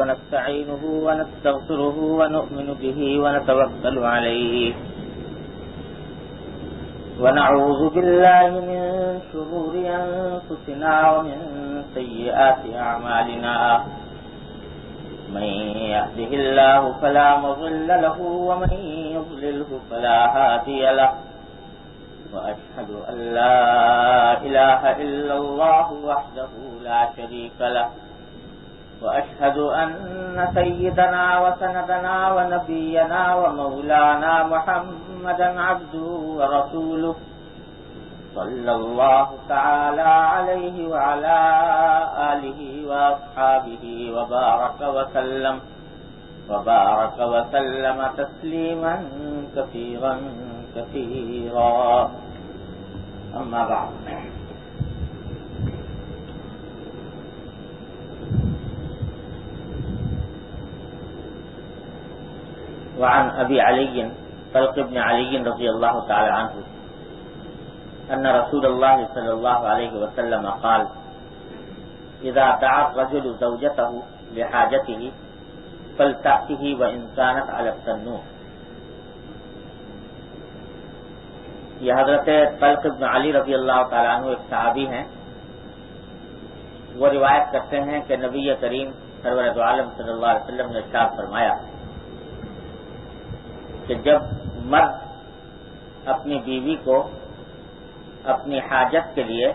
ونستعينه ونستغفره ونؤمن به ونتوكل عليه ونعوذ بالله من شرور أنفسنا ومن سيئات أعمالنا من يهده الله فلا مضل له ومن يضلله فلا هادي له وأشهد أن لا إله إلا الله وحده لا شريك له وأشهد أن سيدنا وسندنا ونبينا ومولانا محمدا عبده ورسوله صلى الله تعالى عليه وعلى آله وأصحابه وبارك وسلم تسليما كثيرا كثيرا أما بعد وعن أبي علي طلق بن علي رضي الله تعالى عنه أن رسول الله صلى الله عليه وسلم قال إذا دعا الرجل زوجته لحاجته فلتأته وإن كانت على التنور. یہ حضرت طلق بن علی رضی اللہ تعالیٰ عنہ ایک صحابی ہیں. وہ روایت کرتے ہیں کہ نبی کریم سرور دو عالم صلی اللہ علیہ وسلم نے ارشاد فرمایا کہ جب مرد اپنی بیوی کو اپنی حاجت کے لیے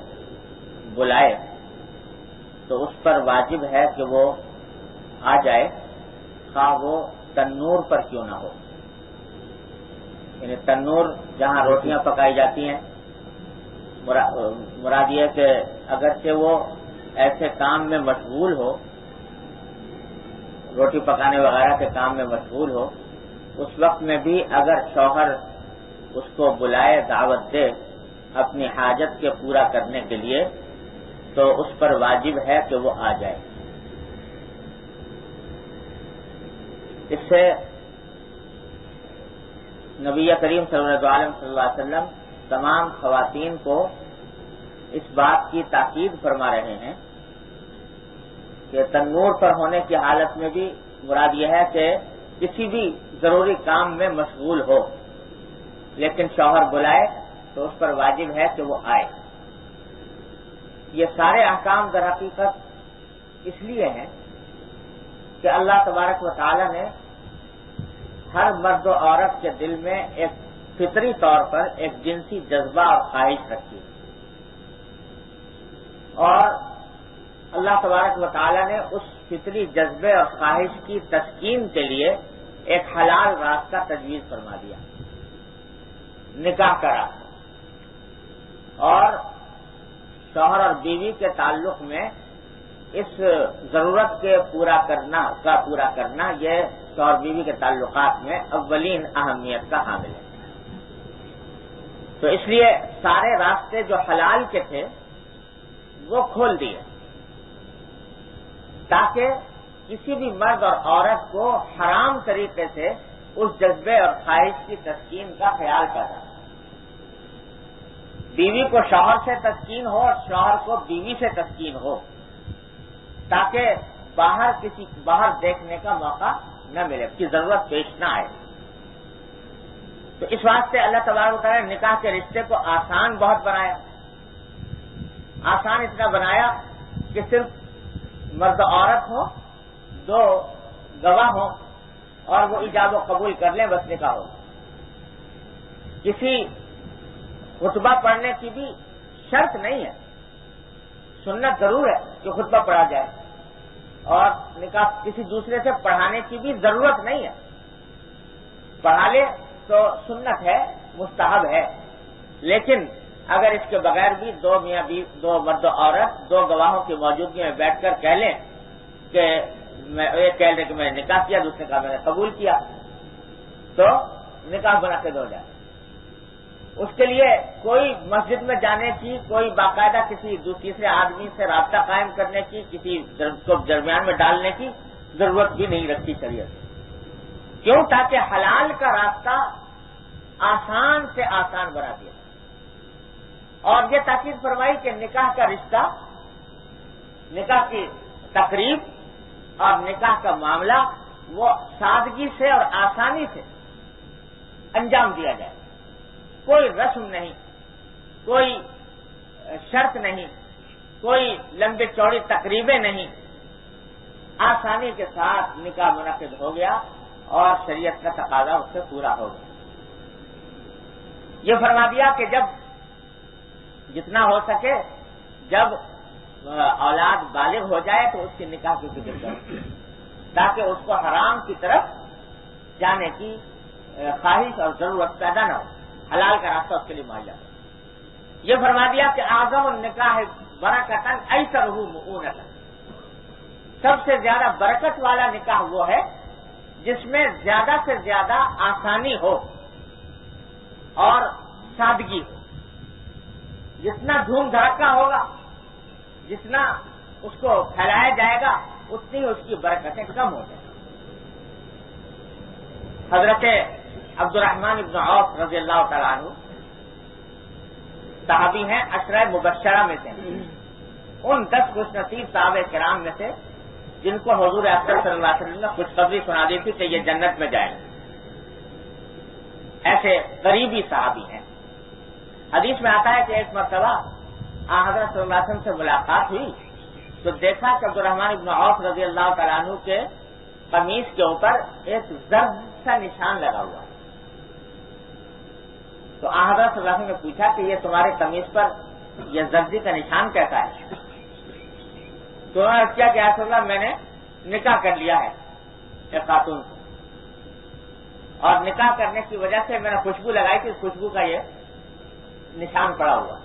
بلائے تو اس پر واجب ہے کہ وہ آ جائے، خواہ وہ تنور پر کیوں نہ ہو. یعنی تنور جہاں روٹیاں پکائی جاتی ہیں، مراد یہ کہ اگرچہ وہ ایسے کام میں مشغول ہو، روٹی پکانے وغیرہ کے کام میں مشغول ہو، اس وقت میں بھی اگر شوہر اس کو بلائے، دعوت دے اپنی حاجت کے پورا کرنے کے لیے، تو اس پر واجب ہے کہ وہ آ جائے. اس سے نبی کریم صلی اللہ علیہ وسلم تمام خواتین کو اس بات کی تاکید فرما رہے ہیں کہ تنور پر ہونے کی حالت میں بھی مراد یہ ہے کہ کسی بھی ضروری کام میں مشغول ہو لیکن شوہر بلائے تو اس پر واجب ہے کہ وہ آئے. یہ سارے احکام در حقیقت اس لیے ہیں کہ اللہ تبارک و تعالی نے ہر مرد و عورت کے دل میں ایک فطری طور پر ایک جنسی جذبہ اور خواہش رکھی، اور اللہ تبارک و تعالی نے اس فطری جذبے اور خواہش کی تسکین کے لیے ایک حلال راستہ تجویز فرما دیا، نکاح کا راستہ. اور شوہر اور بیوی کے تعلق میں اس ضرورت کے پورا کرنا یہ شوہر بیوی کے تعلقات میں اولین اہمیت کا حامل ہے. تو اس لیے سارے راستے جو حلال کے تھے وہ کھول دیے تاکہ کسی بھی مرد اور عورت کو حرام طریقے سے اس جذبے اور خواہش کی تسکین کا خیال کرنا. بیوی کو شوہر سے تسکین ہو اور شوہر کو بیوی سے تسکین ہو، تاکہ باہر دیکھنے کا موقع نہ ملے، کی ضرورت پیش نہ آئے. تو اس واسطے اللہ تبارک و تعالیٰ نے نکاح کے رشتے کو آسان بہت بنایا. آسان اتنا بنایا کہ صرف مرد و عورت ہو، دو گواہ ہوں اور وہ ایجاب و قبول کر لیں، بس نکاح ہو. کسی خطبہ پڑھنے کی بھی شرط نہیں ہے، سنت ضرور ہے کہ خطبہ پڑھا جائے، اور نکاح کسی دوسرے سے پڑھانے کی بھی ضرورت نہیں ہے. پڑھا لے تو سنت ہے، مستحب ہے. لیکن اگر اس کے بغیر بھی دو مرد و عورت دو گواہوں کی موجودگی میں بیٹھ کر کہہ لیں کہ ایک کہہ لیں کہ میں نے نکاح کیا، دوسرے کا میں نے قبول کیا، تو نکاح منعقد ہو جائے. اس کے لیے کوئی مسجد میں جانے کی، کوئی باقاعدہ کسی تیسرے آدمی سے رابطہ قائم کرنے کی، کسی کو درمیان میں ڈالنے کی ضرورت بھی نہیں رکھتی شریعت. کیوں؟ تاکہ حلال کا راستہ آسان سے آسان بنا دیا. اور یہ تاکید فرمائی کہ نکاح کا رشتہ، نکاح کی تقریب اور نکاح کا معاملہ وہ سادگی سے اور آسانی سے انجام دیا جائے. کوئی رسم نہیں، کوئی شرط نہیں، کوئی لمبی چوڑی تقریبیں نہیں، آسانی کے ساتھ نکاح منعقد ہو گیا اور شریعت کا تقاضا اس سے پورا ہو گیا. یہ فرما دیا کہ جب جتنا ہو سکے جب اولاد بالغ ہو جائے تو اس کی نکاح کی فکر کرو، تاکہ اس کو حرام کی طرف جانے کی خواہش اور ضرورت پیدا نہ ہو، حلال کا راستہ اس کے لیے مہیا ہو. یہ فرما دیا کہ اعظم النکاح برکتاً ایسرہ مؤونۃ، سب سے زیادہ برکت والا نکاح وہ ہے جس میں زیادہ سے زیادہ آسانی ہو اور سادگی ہو. جتنا دھوم دھڑکا ہوگا، جتنا اس کو پھیلایا جائے گا، اتنی اس کی برکتیں کم ہو جائیں. حضرت عبد الرحمن بن عوف رضی اللہ تعالیٰ عنہ صحابی ہیں، عشرہ مبشرہ میں سے، ان 10 خوش نصیب صحابہ کرام میں سے جن کو حضور اکرم صلی اللہ علیہ وسلم نے خوشخبری سنا دی تھی کہ یہ جنت میں جائیں. ایسے قریبی صحابی ہیں. حدیث میں آتا ہے کہ ایک مرتبہ حضرت صلی اللہ علیہ وسلم سے ملاقات ہوئی تو دیکھا کہ عبد الرحمن بن عوف رضی اللہ تعالیٰ عنہ کے قمیص کے اوپر ایک زرد سا نشان لگا ہوا ہے. تو حضرت صلی اللہ علیہ وسلم نے پوچھا کہ یہ تمہارے قمیص پر یہ زردی کا نشان کیسا ہے؟ تو انہوں نے کیا کہ رسول اللہ میں نے نکاح کر لیا ہے ایک خاتون سے، اور نکاح کرنے کی وجہ سے میں نے خوشبو لگائی تھی، خوشبو کا یہ نشان پڑا ہوا.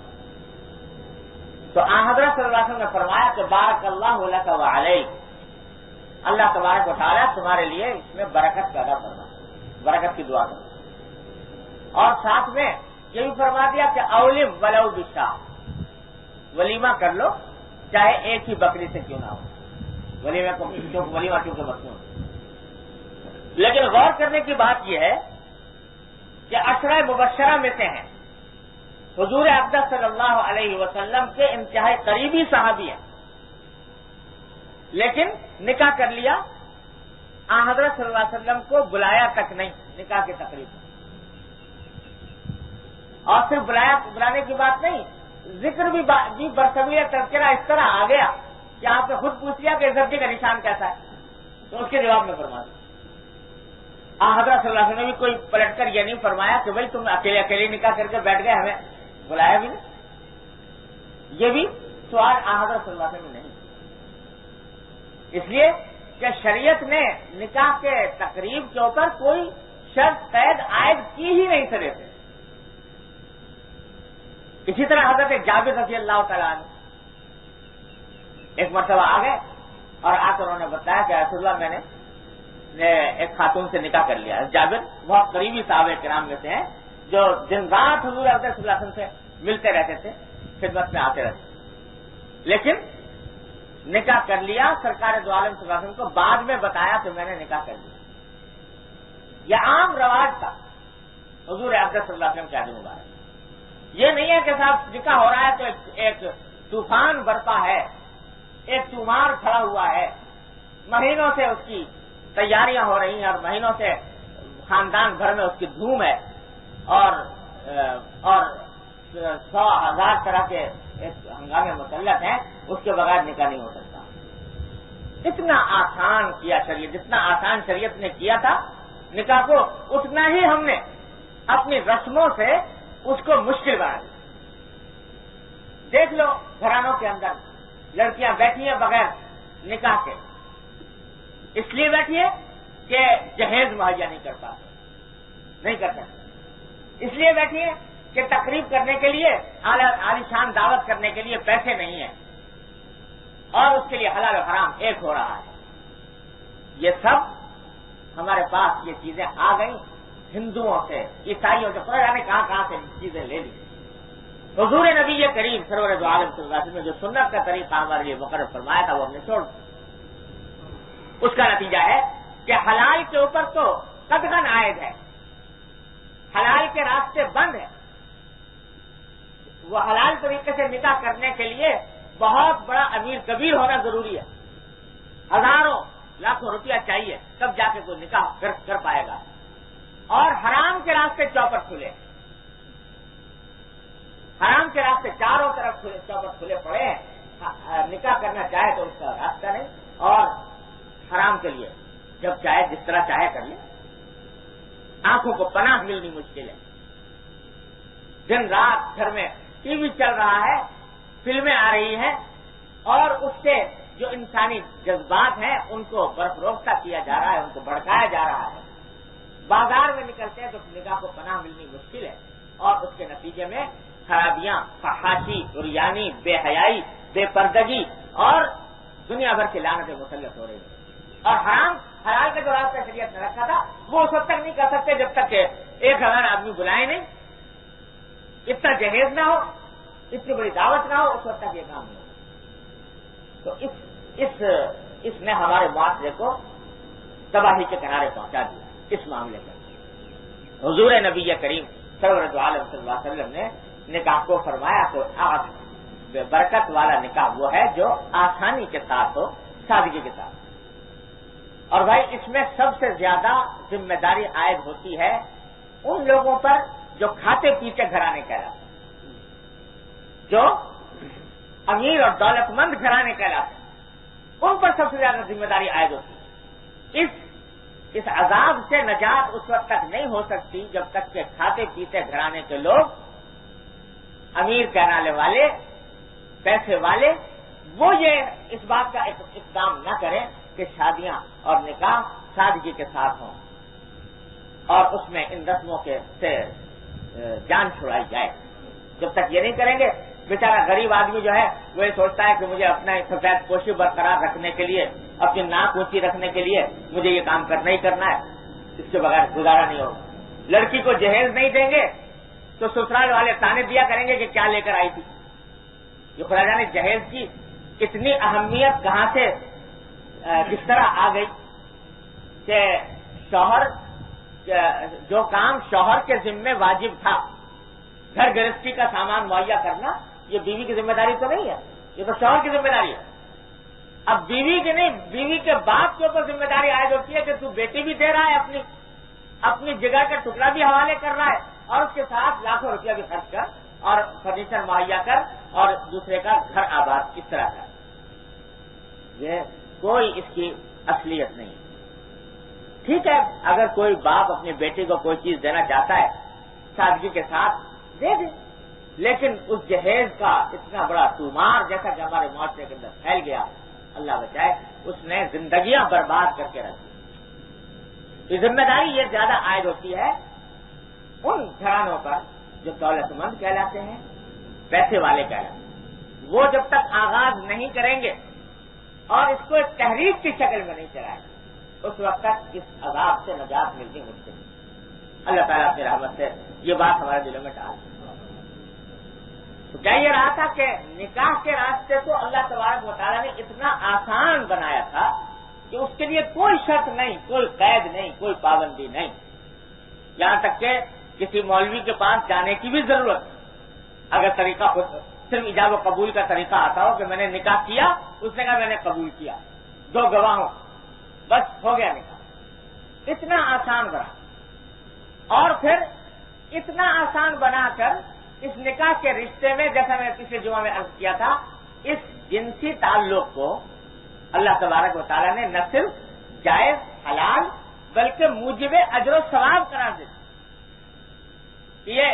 تو حضرت صلی اللہ علیہ وسلم نے فرمایا کہ بارک اللہ لک و علیک، اللہ تبارک و تعالیٰ تمہارے لیے اس میں برکت پیدا فرما، برکت کی دعا کرنا. اور ساتھ میں یہ بھی فرما دیا کہ اولم ولو بشاہ، ولیمہ کر لو چاہے ایک ہی بکری سے کیوں نہ ہو. ولیمہ کیونکہ مصنون. لیکن غور کرنے کی بات یہ ہے کہ عشرہ مبشرہ میں سے ہیں، حضور اقدس صلی اللہ علیہ وسلم کے انتہائی قریبی صحابی ہیں، لیکن نکاح کر لیا. حضرت صلی اللہ علیہ وسلم کو بلایا تک نہیں نکاح کی تقریب میں. اور صرف بلانے کی بات نہیں، ذکر بھی برسبیہ تذکرہ اس طرح آ گیا کہ آپ نے خود پوچھ لیا کہ زردی کا نشان کیسا ہے، تو اس کے جواب میں فرما دیا. حضرت صلی اللہ علیہ وسلم نے بھی کوئی پلٹ کر یہ نہیں فرمایا کہ بھائی تم اکیلے نکاح کر کے بیٹھ گئے، ہمیں بلایا بھی نہیں. یہ بھی سوال حضرت صلی اللہ علیہ وسلم نے نہیں. اس لیے کہ شریعت نے نکاح کے تقریب کے اوپر کوئی شرط قید عائد کی ہی نہیں سرے سے. اسی طرح حضرت جابر رضی اللہ تعالیٰ عنہ ایک مرتبہ آ گئے اور آ کر انہوں نے بتایا کہ رسول اللہ میں نے ایک خاتون سے نکاح کر لیا. جابر بہت قریبی صحابہ کرام میں سے ہیں جو دن رات حضور اقدس صلی اللہ علیہ وسلم سے ملتے رہتے تھے، خدمت میں آتے رہتے، لیکن نکاح کر لیا. سرکار دو عالم صلی اللہ علیہ وسلم کو بعد میں بتایا کہ میں نے نکاح کر لیا. یہ عام رواج تھا حضور اقدس صلی اللہ علیہ وسلم کے عہد مبارک. یہ نہیں ہے کہ صاحب نکاح ہو رہا ہے تو ایک طوفان برپا ہے، ایک چمار کھڑا ہوا ہے، مہینوں سے اس کی تیاریاں ہو رہی ہیں اور مہینوں سے خاندان بھر میں اس کی دھوم ہے اور 100,000 طرح کے ہنگامے مسلط ہیں، اس کے بغیر نکاح نہیں ہو سکتا. اتنا آسان کیا شریعت، جتنا آسان شریعت نے کیا تھا نکاح کو، اتنا ہی ہم نے اپنی رسموں سے اس کو مشکل بنا دیا. دیکھ لو گھرانوں کے اندر لڑکیاں بیٹھی ہیں بغیر نکاح کے، اس لیے بیٹھی ہے کہ جہیز مہیا نہیں کرتا، اس لیے بیٹھی ہے کہ تقریب کرنے کے لیے عالیشان دعوت کرنے کے لیے پیسے نہیں ہیں، اور اس کے لیے حلال و حرام ایک ہو رہا ہے. یہ سب ہمارے پاس یہ چیزیں آ گئیں ہندوؤں سے، عیسائیوں سے، پتہ جانے کہاں سے چیزیں لے لی. حضور نبی کریم سرور دو عالم صلی اللہ علیہ وسلم نے جو سنت کا طریقہ ہمارے لیے مقرر فرمایا تھا وہ ہم نے چھوڑ دیا. اس کا نتیجہ ہے کہ حلال کے اوپر تو قطعاً عائد ہے، حلال کے راستے بند ہیں. وہ حلال طریقے سے نکاح کرنے کے لیے بہت بڑا امیر کبیر ہونا ضروری ہے. ہزاروں لاکھوں روپیہ چاہیے تب جا کے کوئی نکاح کر پائے گا. اور حرام کے راستے چوپٹ کھلے, حرام کے راستے چاروں طرف چوپٹ کھلے پڑے ہیں. نکاح کرنا چاہے تو اس کا راستہ نہیں, اور حرام کے لیے جب چاہے جس طرح چاہے کر لے. آنکھوں کو پناہ ملنی مشکل ہے. دن رات گھر میں ٹی وی چل رہا ہے, فلمیں آ رہی ہیں, اور اس سے جو انسانی جذبات ہیں ان کو برفروختہ کیا جا رہا ہے, ان کو بھڑکایا جا رہا ہے. بازار میں نکلتے ہیں تو نکاح کو پناہ ملنی مشکل ہے, اور اس کے نتیجے میں خرابیاں, فحاشی, عریانی, بے حیائی, بے پردگی اور دنیا بھر کی لعنتیں مسلط ہو رہی ہیں. اور حلال کا جو راستہ شریعت نے رکھا تھا وہ اس وقت تک نہیں کر سکتے جب تک کہ 1000 آدمی بلائے نہیں, اتنا جہیز نہ ہو, اتنی بڑی دعوت نہ ہو, اس وقت تک یہ کام نہیں ہو. تو اس نے ہمارے معاشرے کو تباہی کے کنارے پہنچا دیا. اس معاملے میں حضور نبی کریم صلی اللہ علیہ وسلم نے نکاح کو فرمایا تو برکت والا نکاح وہ ہے جو آسانی کے ساتھ ہو, سادگی کے ساتھ. اور بھائی اس میں سب سے زیادہ ذمہ داری عائد ہوتی ہے ان لوگوں پر جو کھاتے پیتے گھرانے کہلاتے ہیں, جو امیر اور دولت مند گھرانے کہلاتے ہیں, ان پر سب سے زیادہ ذمہ داری عائد ہوتی ہے. اس عذاب سے نجات اس وقت تک نہیں ہو سکتی جب تک کہ کھاتے پیتے گھرانے کے لوگ, امیر کہلانے والے, پیسے والے, وہ یہ اس بات کا اقدام نہ کریں کہ شادیاں اور نکاح سادگی کے ساتھ ہوں اور اس میں ان رسموں سے جان چھڑائی جائے. جب تک یہ نہیں کریں گے بیچارہ غریب آدمی جو ہے وہ یہ سوچتا ہے کہ مجھے اپنا سفید پوشی برقرار رکھنے کے لیے, اپنی ناک اونچی رکھنے کے لیے مجھے یہ کام کرنا ہی کرنا ہے, اس کے بغیر گزارا نہیں ہوگا. لڑکی کو جہیز نہیں دیں گے تو سسرال والے تانے دیا کریں گے کہ کیا لے کر آئی تھی. یہ خدا جانے جہیز کی اتنی اہمیت کہاں سے کس طرح آ گئی کہ شوہر, جو کام شوہر کے ذمے واجب تھا, گھر گرہستی کا سامان مہیا کرنا, یہ بیوی کی ذمہ داری تو نہیں ہے, یہ تو شوہر کی ذمہ داری ہے. اب بیوی کی نہیں, بیوی کے باپ کے اوپر ذمہ داری عائد ہوتی ہے کہ تو بیٹی بھی دے رہا ہے, اپنی جگہ کا ٹکڑا بھی حوالے کر رہا ہے, اور اس کے ساتھ لاکھوں روپیہ بھی خرچ کر اور فرنیچر مہیا کر اور دوسرے کا گھر آباد اس طرح کا. یہ کوئی اس کی اصلیت نہیں. ٹھیک ہے, اگر کوئی باپ اپنی بیٹی کو کوئی چیز دینا چاہتا ہے سادگی کے ساتھ دے دے, لیکن اس جہیز کا اتنا بڑا تومار جیسا کہ ہمارے معاشرے کے اندر پھیل گیا, اللہ بچائے, اس نے زندگیاں برباد کر کے رکھ دی. یہ ذمہ داری یہ زیادہ عائد ہوتی ہے ان گھرانوں پر جو دولت مند کہلاتے ہیں, پیسے والے کہلاتے ہیں. وہ جب تک آغاز نہیں کریں گے اور اس کو ایک تحریک کی شکل میں نہیں چلائیں گے اس وقت تک اس عذاب سے نجات ملتی مشکل. اللہ تعالیٰ اپنی رحمت سے یہ بات ہمارے دلوں میں ڈال دی. تو کیا یہ رہا تھا کہ نکاح کے راستے کو اللہ تبارک و تعالیٰ نے اتنا آسان بنایا تھا کہ اس کے لیے کوئی شرط نہیں, کوئی قید نہیں, کوئی پابندی نہیں, یہاں تک کہ کسی مولوی کے پاس جانے کی بھی ضرورت نہیں. اگر طریقہ صرف ایجاب و قبول کا طریقہ آتا ہو کہ میں نے نکاح کیا, اس نے کہا میں نے قبول کیا, 2 گواہوں, بس ہو گیا نکاح. اتنا آسان بنا, اور پھر اتنا آسان بنا کر اس نکاح کے رشتے میں, جیسا میں پچھلے جمعہ میں عرض کیا تھا, اس جنسی تعلق کو اللہ تبارک و تعالیٰ نے نہ صرف جائز حلال بلکہ موجب اجر و ثواب قرار دیا. یہ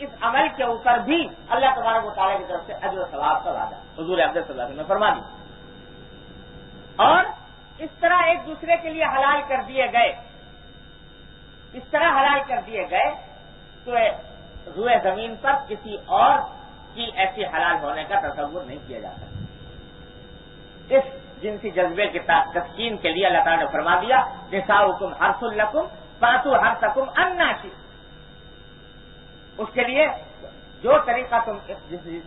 اس عمل کے اوپر بھی اللہ تبارک و تعالیٰ کی طرف سے اجر و ثواب کا وعدہ حضور اقدس صلی اللہ علیہ وسلم نے فرما دیا. اور اس طرح ایک دوسرے کے لیے حلال کر دیے گئے, اس طرح حلال کر دیے گئے تو روئے زمین پر کسی اور کی ایسی حلال ہونے کا تصور نہیں کیا جا سکتا. اس جنسی جذبے کی تسکین کے لیے اللہ تعالیٰ نے فرما دیا نساؤکم حرث لکم فاتوا حرثکم انا شئتم. اس کے لیے جو طریقہ تم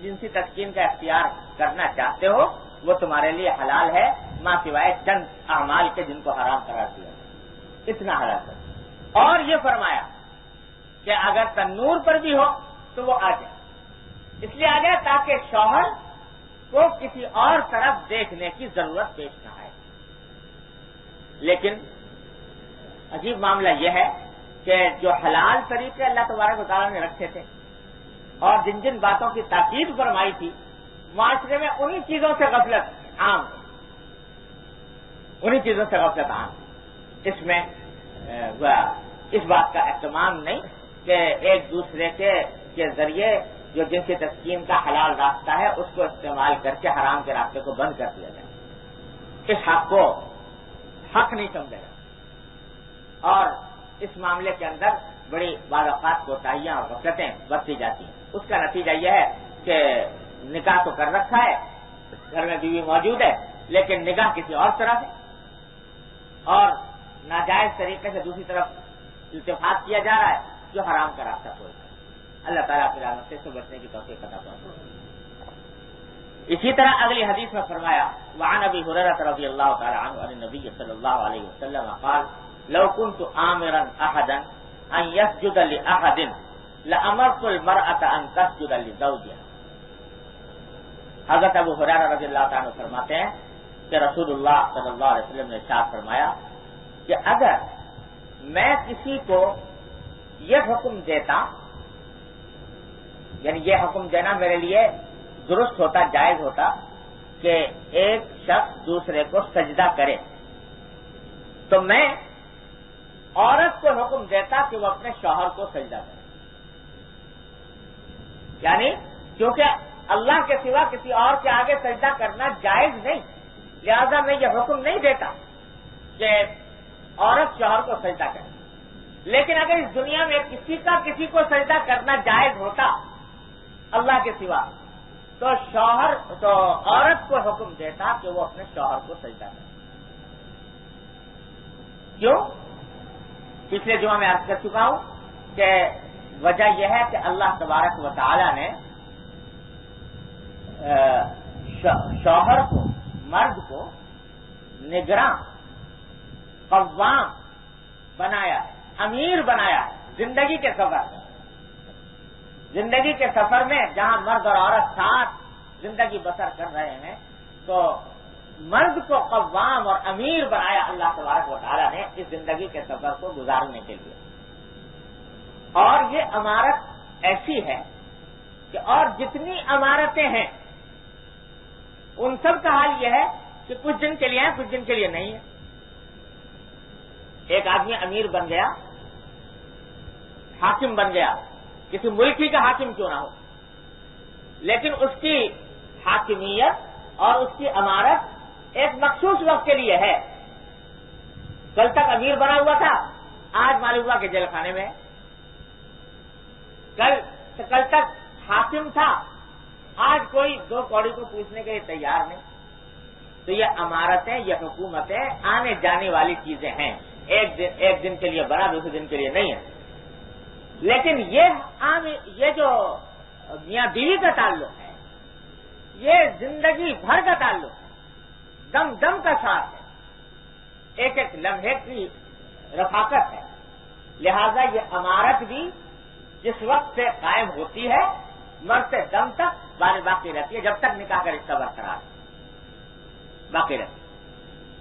جنسی تسکین کا اختیار کرنا چاہتے ہو وہ تمہارے لیے حلال ہے, ماں سوائے چند اعمال کے جن کو حرام قرار دیا, اتنا حلال ہے. اور یہ فرمایا کہ اگر تنور پر بھی ہو تو وہ آ جائے, اس لیے آ جائے تاکہ شوہر کو کسی اور طرف دیکھنے کی ضرورت پیش نہ آئے. لیکن عجیب معاملہ یہ ہے کہ جو حلال طریقے اللہ تبارک و تعالیٰ نے رکھے تھے اور جن جن باتوں کی تاکید فرمائی تھی، معاشرے میں انہی چیزوں سے غفلت عام، انہی چیزوں سے غفلت عام، اس میں اس بات کا اہتمام نہیں کہ ایک دوسرے کے ذریعے جو جنسی تسکین کا حلال راستہ ہے اس کو استعمال کر کے حرام کے راستے کو بند کر دیا جائے، اس حق کو حق نہیں سمجھا جائے، اور اس معاملے کے اندر بڑی بعض اوقات کوتاہیاں اور غفلتیں برتی جاتی ہیں۔ اس کا نتیجہ یہ ہے کہ نکاح تو کر رکھا ہے، گھر میں بیوی موجود ہے، لیکن نکاح کسی اور طرح سے اور ناجائز طریقے سے دوسری طرف التفات کیا جا رہا ہے جو حرام کا راستہ کھولتا ہے۔ اللہ تعالیٰ کی رحمت سے بچنے کی توفیق عطا فرمائے۔ اسی طرح اگلی حدیث میں فرمایا، وعن ابی ہریرہ رضی اللہ تعالی عنہ عن النبی صلی اللہ علیہ وسلم قال لو كنت آمرا احدا ان يسجد لاحد لامرت المرأة ان تسجد لزوجها۔ حضرت ابو ہریرہ رضی اللہ تعالی عنہ فرماتے ہیں کہ رسول اللہ صلی اللہ علیہ وسلم نے ارشاد فرمایا کہ اگر میں کسی کو یہ حکم دیتا، یعنی یہ حکم دینا میرے لیے درست ہوتا، جائز ہوتا کہ ایک شخص دوسرے کو سجدہ کرے، تو میں عورت کو حکم دیتا کہ وہ اپنے شوہر کو سجدہ کرے، یعنی کیونکہ اللہ کے سوا کسی اور کے آگے سجدہ کرنا جائز نہیں، لہذا میں یہ حکم نہیں دیتا کہ عورت شوہر کو سجدہ کرے۔ لیکن اگر اس دنیا میں کسی کا کسی کو سجدہ کرنا جائز ہوتا اللہ کے سوا، تو عورت کو حکم دیتا کہ وہ اپنے شوہر کو سجدہ کرے۔ کیوں؟ پچھلے جمعہ میں عرض کر چکا ہوں کہ وجہ یہ ہے کہ اللہ تبارک و تعالی نے شوہر کو، مرد کو نگراں، قوام بنایا ہے، امیر بنایا ہے زندگی کے سفر میں۔ زندگی کے سفر میں جہاں مرد اور عورت ساتھ زندگی بسر کر رہے ہیں، تو مرد کو قوام اور امیر بنایا اللہ تبارک و تعالیٰ نے اس زندگی کے سفر کو گزارنے کے لیے۔ اور یہ امارت ایسی ہے کہ اور جتنی امارتیں ہیں ان سب کا حال یہ ہے کہ کچھ دن کے لیے ہے، کچھ دن کے لیے نہیں ہے۔ ایک آدمی امیر بن گیا، حاکم بن گیا، کسی ملک ہی کا حاکم کیوں نہ ہو، لیکن اس کی حاکمیت اور اس کی امارت ایک مخصوص وقت کے لیے ہے۔ کل تک امیر بنا ہوا تھا، آج معلوم ہوا کہ جیل خانے میں ہے۔ کل تک حاکم تھا، آج کوئی دو کوڑی کو پوچھنے کے لیے تیار نہیں۔ تو یہ امارتیں، یہ حکومتیں آنے جانے والی چیزیں ہیں، ایک دن کے لیے بنا، دوسرے دن کے لیے نہیں ہے۔ لیکن یہ جو میاں بیوی کا تعلق ہے، یہ زندگی بھر کا تعلق ہے، دم دم کا ساتھ ہے، ایک ایک لمحے کی رفاقت ہے۔ لہذا یہ امارت بھی جس وقت سے قائم ہوتی ہے مرتے دم تک باقی رہتی ہے، جب تک نکاح کا رشتہ برقرار باقی رہتی ہے۔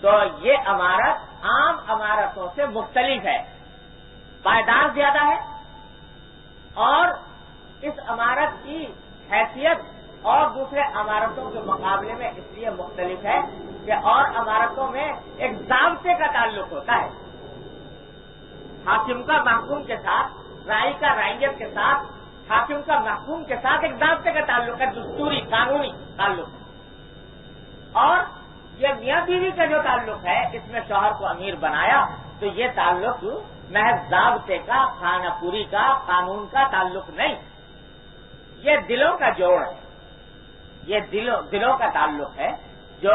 تو یہ امارت عام امارتوں سے مختلف ہے، پائیدار زیادہ ہے، اور اس امارت کی حیثیت اور دوسرے امارتوں کے مقابلے میں اس لیے مختلف ہے کہ اور امارتوں میں ایک ضابطے کا تعلق ہوتا ہے، حاکم کا محکوم کے ساتھ، رائی کا رعیت کے ساتھ، حاکم کا محکوم کے ساتھ ایک ضابطے کا تعلق ہے، دستوری قانونی تعلق ہے۔ اور یہ میاں بیوی کا جو تعلق ہے، اس میں شوہر کو امیر بنایا، تو یہ تعلق محض ضابطے کا، خانہ پوری کا، قانون کا تعلق نہیں، یہ دلوں کا جوڑ ہے، یہ دلوں کا تعلق ہے جو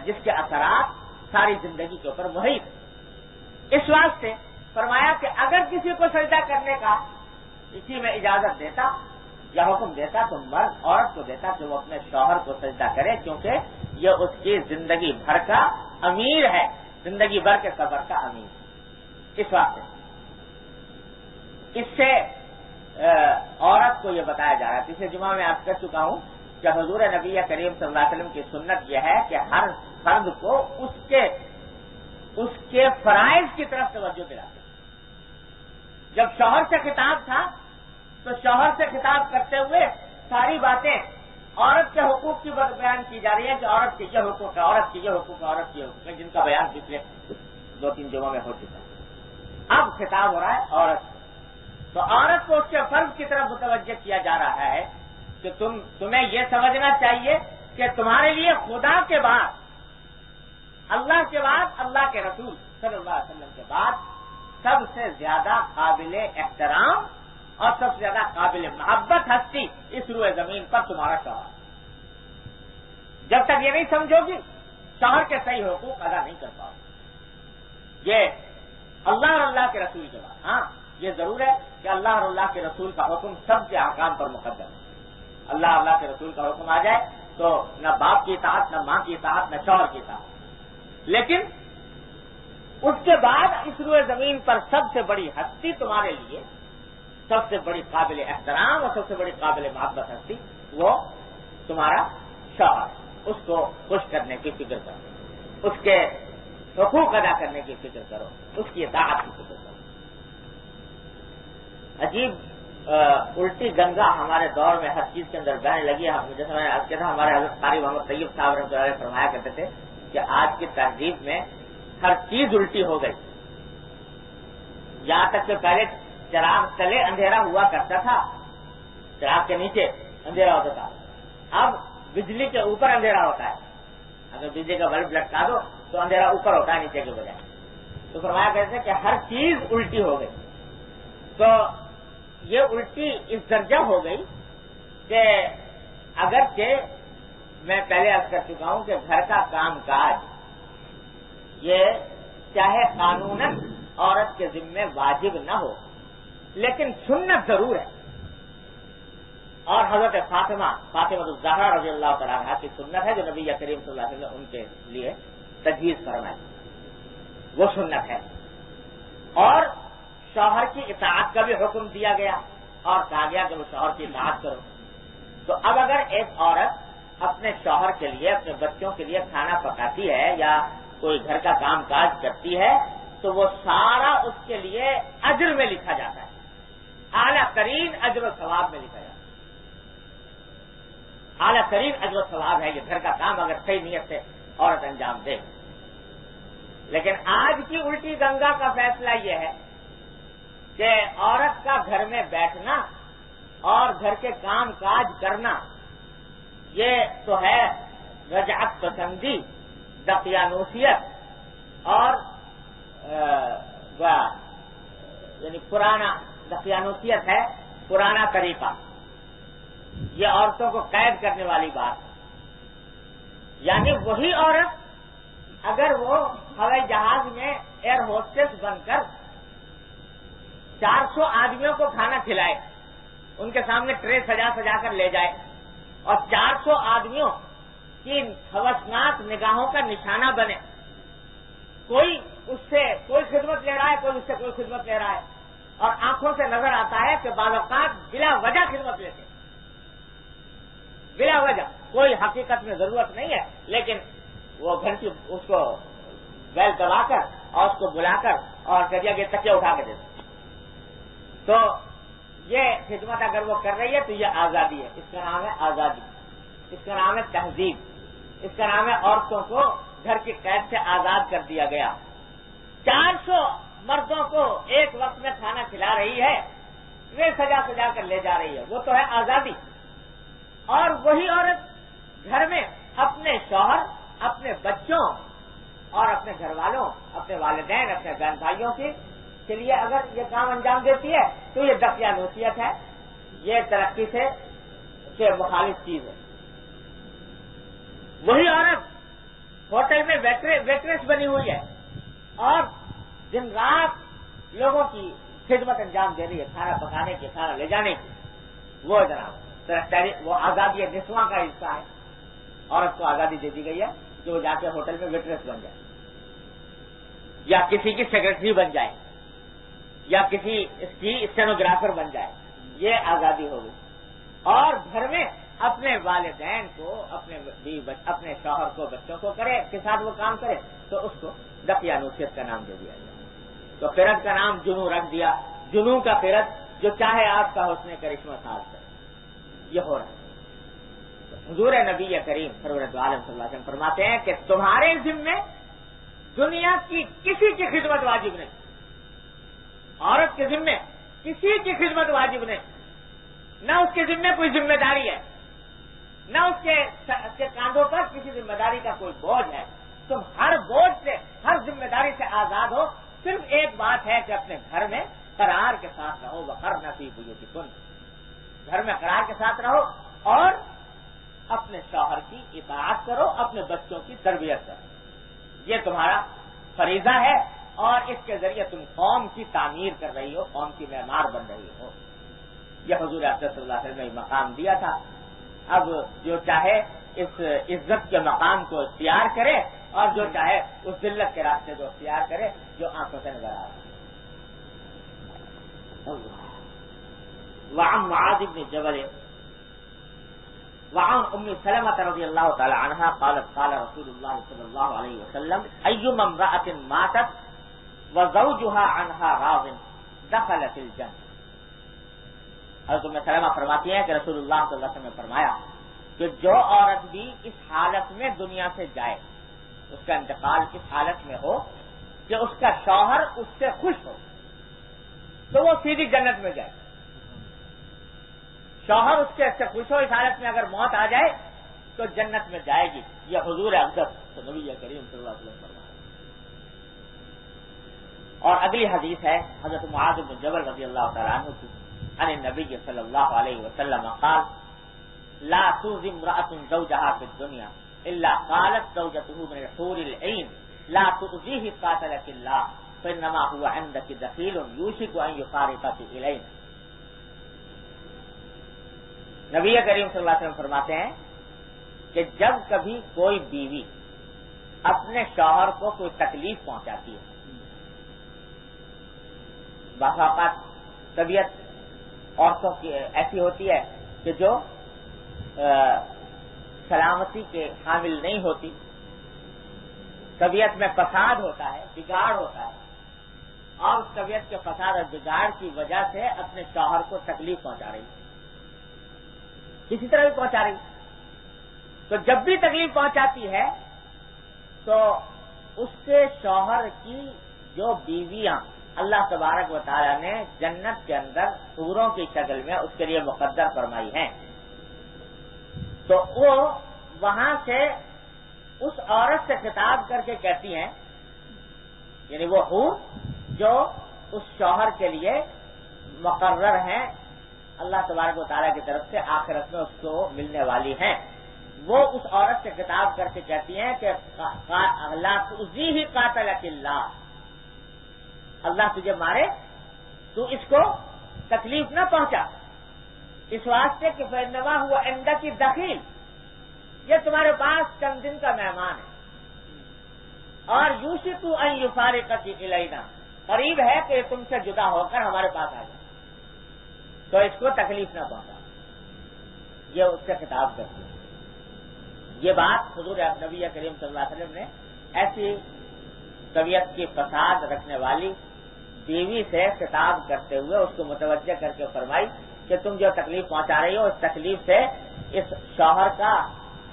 جس کے اثرات ساری زندگی کے اوپر محیط۔ اس واسطے فرمایا کہ اگر کسی کو سجدہ کرنے کا اسی میں اجازت دیتا یا حکم دیتا تو مرد عورت کو دیتا کہ وہ اپنے شوہر کو سجدہ کرے، کیونکہ یہ اس کی زندگی بھر کا امیر ہے، زندگی بھر کے سفر کا امیر ہے۔ اس واسطے اس سے عورت کو یہ بتایا جا رہا ہے، پچھلے جمعہ میں آپ کر چکا ہوں کہ حضور نبی کریم صلی اللہ علیہ وسلم کی سنت یہ ہے کہ ہر فرد کو اس کے اس کے فرائض کی طرف توجہ دلاتے ہیں۔ جب شوہر سے خطاب تھا تو شوہر سے خطاب کرتے ہوئے ساری باتیں عورت کے حقوق کی بیان کی جا رہی ہے کہ عورت کے یہ حقوق ہے، عورت کے یہ حقوق ہے، عورت کے یہ حقوق ہے، جن کا بیان پچھلے 2-3 جمعوں میں ہو چکا ہے۔ اب خطاب ہو رہا ہے عورت، تو عورت کو اس کے فرض کی طرف متوجہ کیا جا رہا ہے کہ تمہیں یہ سمجھنا چاہیے کہ تمہارے لیے خدا کے بعد، اللہ کے بعد، اللہ کے رسول صلی اللہ علیہ وسلم کے بعد سب سے زیادہ قابل احترام اور سب سے زیادہ قابل محبت ہستی اس روئے زمین پر تمہارا شوہر۔ جب تک یہ نہیں سمجھو گی شوہر کے صحیح حقوق ادا نہیں کر پاؤ۔ یہ اللہ اور اللہ کے رسول کے بعد، ہاں یہ ضرور ہے کہ اللہ اور اللہ کے رسول کا حکم سب کے احکام پر مقدم ہے۔ اللہ اللہ کے رسول کا حکم آ جائے تو نہ باپ کی اطاعت، نہ ماں کی اطاعت، نہ شوہر کی اطاعت۔ لیکن اس کے بعد اس روئے زمین پر سب سے بڑی ہستی تمہارے لیے، سب سے بڑی قابل احترام اور سب سے بڑی قابل محبت ہستی وہ تمہارا شوہر۔ اس کو خوش کرنے کی فکر کرو، اس کے حقوق ادا کرنے کی فکر کرو، اس کی اطاعت کی فکر کرو۔ عجیب الٹی گنگا ہمارے دور میں ہر چیز کے اندر بہنے لگی ہے۔ جیسے میں نے عرض کیا تھا، ہمارے حضرت قاری محمد طیب صاحب رحمۃ اللہ علیہ فرمایا کرتے تھے کہ آج کی تہذیب میں ہر چیز الٹی ہو گئی، یہاں تک کہ پہلے چراغ تلے اندھیرا ہوا کرتا تھا، چراغ کے نیچے اندھیرا ہوتا تھا، اب بجلی کے اوپر اندھیرا ہوتا ہے۔ اگر بجلی کا بلب لٹکا دو تو اندھیرا اوپر ہوتا ہے نیچے کے بجائے۔ تو فرمایا کرتے تھے کہ ہر چیز الٹی ہو گئی۔ تو یہ الٹی اس درجہ ہو گئی کہ اگرچہ میں پہلے عرض کر چکا ہوں کہ گھر کا کام کاج یہ چاہے قانوناً عورت کے ذمے واجب نہ ہو لیکن سنت ضرور ہے، اور حضرت فاطمہ الزہرا رضی اللہ تعالیٰ عنہا کی سنت ہے جو نبی کریم صلی اللہ علیہ وسلم نے ان کے لیے تجویز فرمائی، وہ سنت ہے۔ اور شوہر کی اطاعت کا بھی حکم دیا گیا اور کہا گیا کہ وہ شوہر کی اطاعت کرو۔ تو اب اگر ایک عورت اپنے شوہر کے لیے، اپنے بچوں کے لیے کھانا پکاتی ہے یا کوئی گھر کا کام کاج کرتی ہے تو وہ سارا اس کے لیے اجر میں لکھا جاتا ہے، اعلیٰ ترین اجر و ثواب میں لکھا جاتا ہے۔ اعلیٰ ترین اجر و ثواب ہے یہ گھر کا کام اگر صحیح نیت سے عورت انجام دے۔ لیکن آج کی الٹی گنگا کا فیصلہ یہ ہے کہ عورت کا گھر میں بیٹھنا اور گھر کے کام کاج کرنا یہ تو ہے رجعت پسندی، دقیانوسیت اور یعنی پرانا دقیانوسیت ہے، پرانا طریقہ، یہ عورتوں کو قید کرنے والی بات ہے۔ یعنی وہی عورت اگر وہ ہوائی جہاز میں ایئر ہوسٹس بن کر 400 آدمیوں کو کھانا کھلائے، ان کے سامنے ٹرے سجا سجا کر لے جائے اور 400 آدمیوں کی ہوسناک نگاہوں کا نشانہ بنے، کوئی اس سے کوئی خدمت لے رہا ہے، کوئی اس سے کوئی خدمت لے رہا ہے، اور آنکھوں سے نظر آتا ہے کہ بعض اوقات بلا وجہ خدمت لیتے ہیں، بلا وجہ، کوئی حقیقت میں ضرورت نہیں ہے، لیکن وہ گھر کی اس کو بیل دبا کر اور اس کو بلا کر اور کہہ دیا کہ تکیہ اٹھا کے دے دو۔ تو یہ خدمت اگر وہ کر رہی ہے تو یہ آزادی ہے، اس کا نام ہے آزادی، اس کا نام ہے تہذیب، اس کا نام ہے عورتوں کو گھر کی قید سے آزاد کر دیا گیا۔ 400 مردوں کو ایک وقت میں کھانا کھلا رہی ہے، وہ سجا سجا کر لے جا رہی ہے، وہ تو ہے آزادی۔ اور وہی عورت گھر میں اپنے شوہر، اپنے بچوں اور اپنے گھر والوں، اپنے والدین، اپنے بہن بھائیوں کے لیے اگر یہ کام انجام دیتی ہے تو یہ دقیانوسیت ہے، یہ ترقی سے مخالف چیز ہے۔ وہی عورت ہوٹل میں ویٹریس بنی ہوئی ہے اور دن رات لوگوں کی خدمت انجام دے رہی ہے، کھانا پکانے کی، کھانا لے جانے کی، وہ جناب وہ آزادی نسواں کا حصہ ہے۔ عورت کو آزادی دے دی گئی ہے کہ وہ جا کے ہوٹل میں ویٹریس بن جائے یا کسی کی سیکرٹری بن جائے یا کسی اس کی اسٹینوگرافر بن جائے، یہ آزادی ہوگی۔ اور گھر میں اپنے والدین کو، اپنے شوہر کو، بچوں کو کرے کے ساتھ وہ کام کرے، تو تو اس کو دقیانوسیت کا نام دے دیا گیا. تو قرد کا نام جنو رکھ دیا. جنو کا قرد جو چاہے آپ کا حسن کرشمہ ساز کرے. یہ ہو رہا ہے. حضور نبی کریم سرورت عالم صلی اللہ علیہ وسلم فرماتے ہیں کہ تمہارے ذمے دنیا کی کسی کی خدمت واجب نہیں. عورت کے ذمے کسی کی خدمت واجب نہیں. نہ اس کے ذمے کوئی ذمہ داری ہے, نہ اس کے کاندھوں پر کسی ذمہ داری کا کوئی بوجھ ہے. تم ہر بوجھ سے, ہر ذمہ داری سے آزاد ہو. صرف ایک بات ہے کہ اپنے گھر میں قرار کے ساتھ رہو. وقرن فی بیوتکن, گھر میں قرار کے ساتھ رہو اور اپنے شوہر کی اطاعت کرو, اپنے بچوں کی تربیت کرو. یہ تمہارا فریضہ ہے اور اس کے ذریعے تم قوم کی تعمیر کر رہی ہو, قوم کی معمار بن رہی ہو. یہ حضور اکرم صلی اللہ علیہ وسلم نے مقام دیا تھا. اب جو چاہے اس عزت کے مقام کو اختیار کرے اور جو چاہے اس ذلت کے راستے کو اختیار کرے جو آنکھوں سے نظر آ رہا ہے. وعن معاذ بن جبل وعن ام سلمة رضی اللہ تعالی عنہا قالت قال رسول اللہ صلی اللہ علیہ وسلم ایما امرأة ماتت وزوجها عنها راض دخلت الجنة. حضرت ام سلمہ فرماتی ہیں کہ رسول اللہ صلی اللہ علیہ وسلم نے فرمایا کہ جو عورت بھی اس حالت میں دنیا سے جائے, اس کا انتقال اس حالت میں ہو کہ اس کا شوہر اس سے خوش ہو, تو وہ سیدھی جنت میں جائے. شوہر اس سے خوش ہو, اس حالت میں اگر موت آ جائے تو جنت میں جائے گی. یہ حضور اقدس نبی کریم صلی اللہ علیہ وسلم فرمایا. اور اگلی حدیث ہے حضرت معاذ بن جبل رضی اللہ تعالیٰ عنہ کی عن النبی صلی اللہ علیہ وسلم قال لا تؤذي امرأة زوجها في الدنيا الا قالت زوجته من الحور العين لا تؤذيه قاتلك الله فانما هو عندك دخيل يوشك ان يفارقك اليه. نبی کریم صلی اللہ علیہ وسلم فرماتے ہیں کہ جب کبھی کوئی بیوی اپنے شوہر کو کوئی تکلیف پہنچاتی ہے, بعض اوقات طبیعت عورتوں کی ایسی ہوتی ہے کہ جو سلامتی کے حامل نہیں ہوتی, طبیعت میں فساد ہوتا ہے, بگاڑ ہوتا ہے, اور اس طبیعت کے فساد اور بگاڑ کی وجہ سے اپنے شوہر کو تکلیف پہنچا رہی, کسی طرح بھی پہنچا رہی. تو جب بھی تکلیف پہنچاتی ہے تو اس کے شوہر کی جو بیویاں اللہ تبارک و تعالی نے جنت کے اندر حوروں کی شکل میں اس کے لیے مقدر فرمائی ہیں, تو وہ وہاں سے اس عورت سے خطاب کر کے کہتی ہیں, یعنی وہ حور جو اس شوہر کے لیے مقرر ہیں اللہ تبارک و تعالیٰ کی طرف سے آخرت میں اس کو ملنے والی ہیں, وہ اس عورت سے خطاب کر کے کہتی ہیں کہ لا تؤذیہ قاتلک اللہ, اللہ تجھے مارے, تو اس کو تکلیف نہ پہنچا, اس واسطے کہ فإنما هو عندک دخیل, یہ تمہارے پاس چند دن کا مہمان ہے, اور یوشک ان یفارقک الینا, قریب ہے کہ تم سے جدا ہو کر ہمارے پاس آ جائے, تو اس کو تکلیف نہ پہنچا. یہ اس سے خطاب کرتی ہے. یہ بات حضور نبی کریم صلی اللہ علیہ وسلم نے ایسی طبیعت کی فساد رکھنے والی بیوی سے خطاب کرتے ہوئے اس کو متوجہ کر کے فرمائی کہ تم جو تکلیف پہنچا رہی ہو اس تکلیف سے اس شوہر کا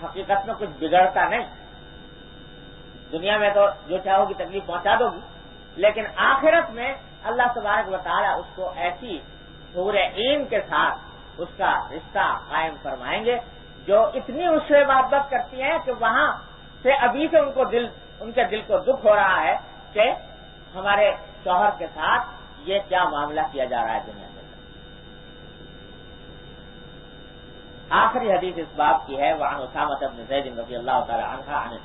حقیقت میں کچھ بگڑتا نہیں. دنیا میں تو جو چاہو گی تکلیف پہنچا دو گی, لیکن آخرت میں اللہ تبارک و تعالیٰ اس کو ایسی حور عین کے ساتھ اس کا رشتہ قائم فرمائیں گے جو اتنی اس سے محبت کرتی ہیں کہ وہاں سے ابھی سے ان کے دل کو دکھ ہو رہا ہے کہ ہمارے شوہر کے ساتھ یہ کیا معاملہ کیا جا رہا ہے دنیا میں. آخری حدیث اس باب کی ہے وعن اسامہ بن زید رضی اللہ تعالی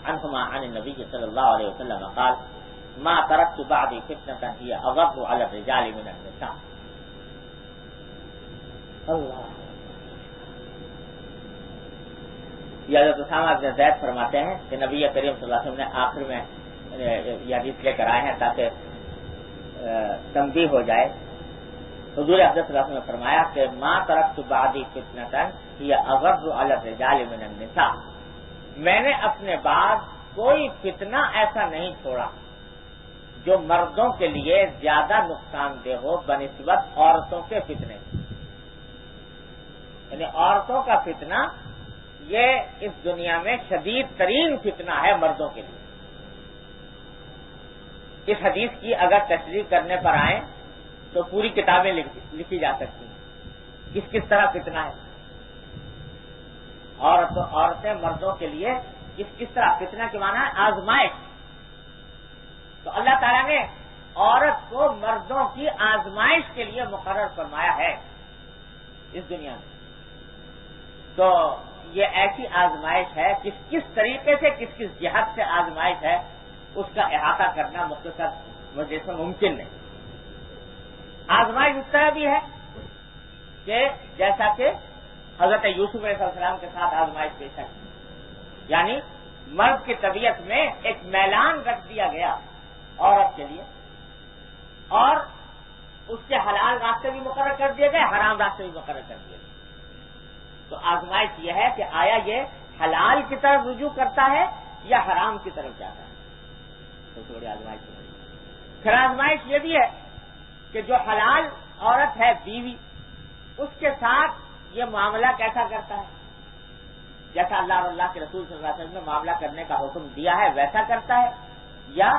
عنہما عن النبی صلی اللہ علیہ وسلم قال ما ترکت بعدی فتنة هي اضر على الرجال من النساء. اللہ, یہ حضرت اسامہ بن زید فرماتے ہیں کہ نبی کریم صلی اللہ علیہ وسلم نے آخر میں یہ حدیث لے کر آئے ہیں تاکہ تنبیہ ہو جائے. حضور حضرت صلی اللہ علیہ وسلم نے فرمایا کہ ما ترکت بعدی فتنة هي اضر على الرجال من النساء, میں نے اپنے بعد کوئی فتنہ ایسا نہیں چھوڑا جو مردوں کے لیے زیادہ نقصان دہ ہو بنسبت عورتوں کے فتنے. یعنی عورتوں کا فتنہ یہ اس دنیا میں شدید ترین فتنہ ہے مردوں کے لیے. اس حدیث کی اگر تشریح کرنے پر آئیں تو پوری کتابیں لکھی جا سکتی ہیں کس طرح فتنہ ہے. عورتیں مردوں کے لیے کس طرح فتنہ کے معنی ہے آزمائش. تو اللہ تعالیٰ نے عورت کو مردوں کی آزمائش کے لیے مقرر فرمایا ہے اس دنیا میں. تو یہ ایسی آزمائش ہے کس طریقے سے کس جہت سے آزمائش ہے اس کا احاطہ کرنا مختصر وجہ سے ممکن نہیں. آزمائش اس طرح بھی ہے کہ جیسا کہ حضرت یوسف علیہ السلام کے ساتھ آزمائش پیش ہے. یعنی مرد کی طبیعت میں ایک میلان رکھ دیا گیا عورت کے لیے اور اس کے حلال راستے بھی مقرر کر دیے گئے, حرام راستے بھی مقرر کر دیے گئے. تو آزمائش یہ ہے کہ آیا یہ حلال کی طرف رجوع کرتا ہے یا حرام کی طرف جاتا ہے. سب سے بڑی آزمائش ہے. پھر آزمائش یہ بھی ہے کہ جو حلال عورت ہے بیوی, اس کے ساتھ یہ معاملہ کیسا کرتا ہے, جیسا اللہ اور اللہ کے رسول صلی اللہ علیہ وسلم نے معاملہ کرنے کا حکم دیا ہے ویسا کرتا ہے یا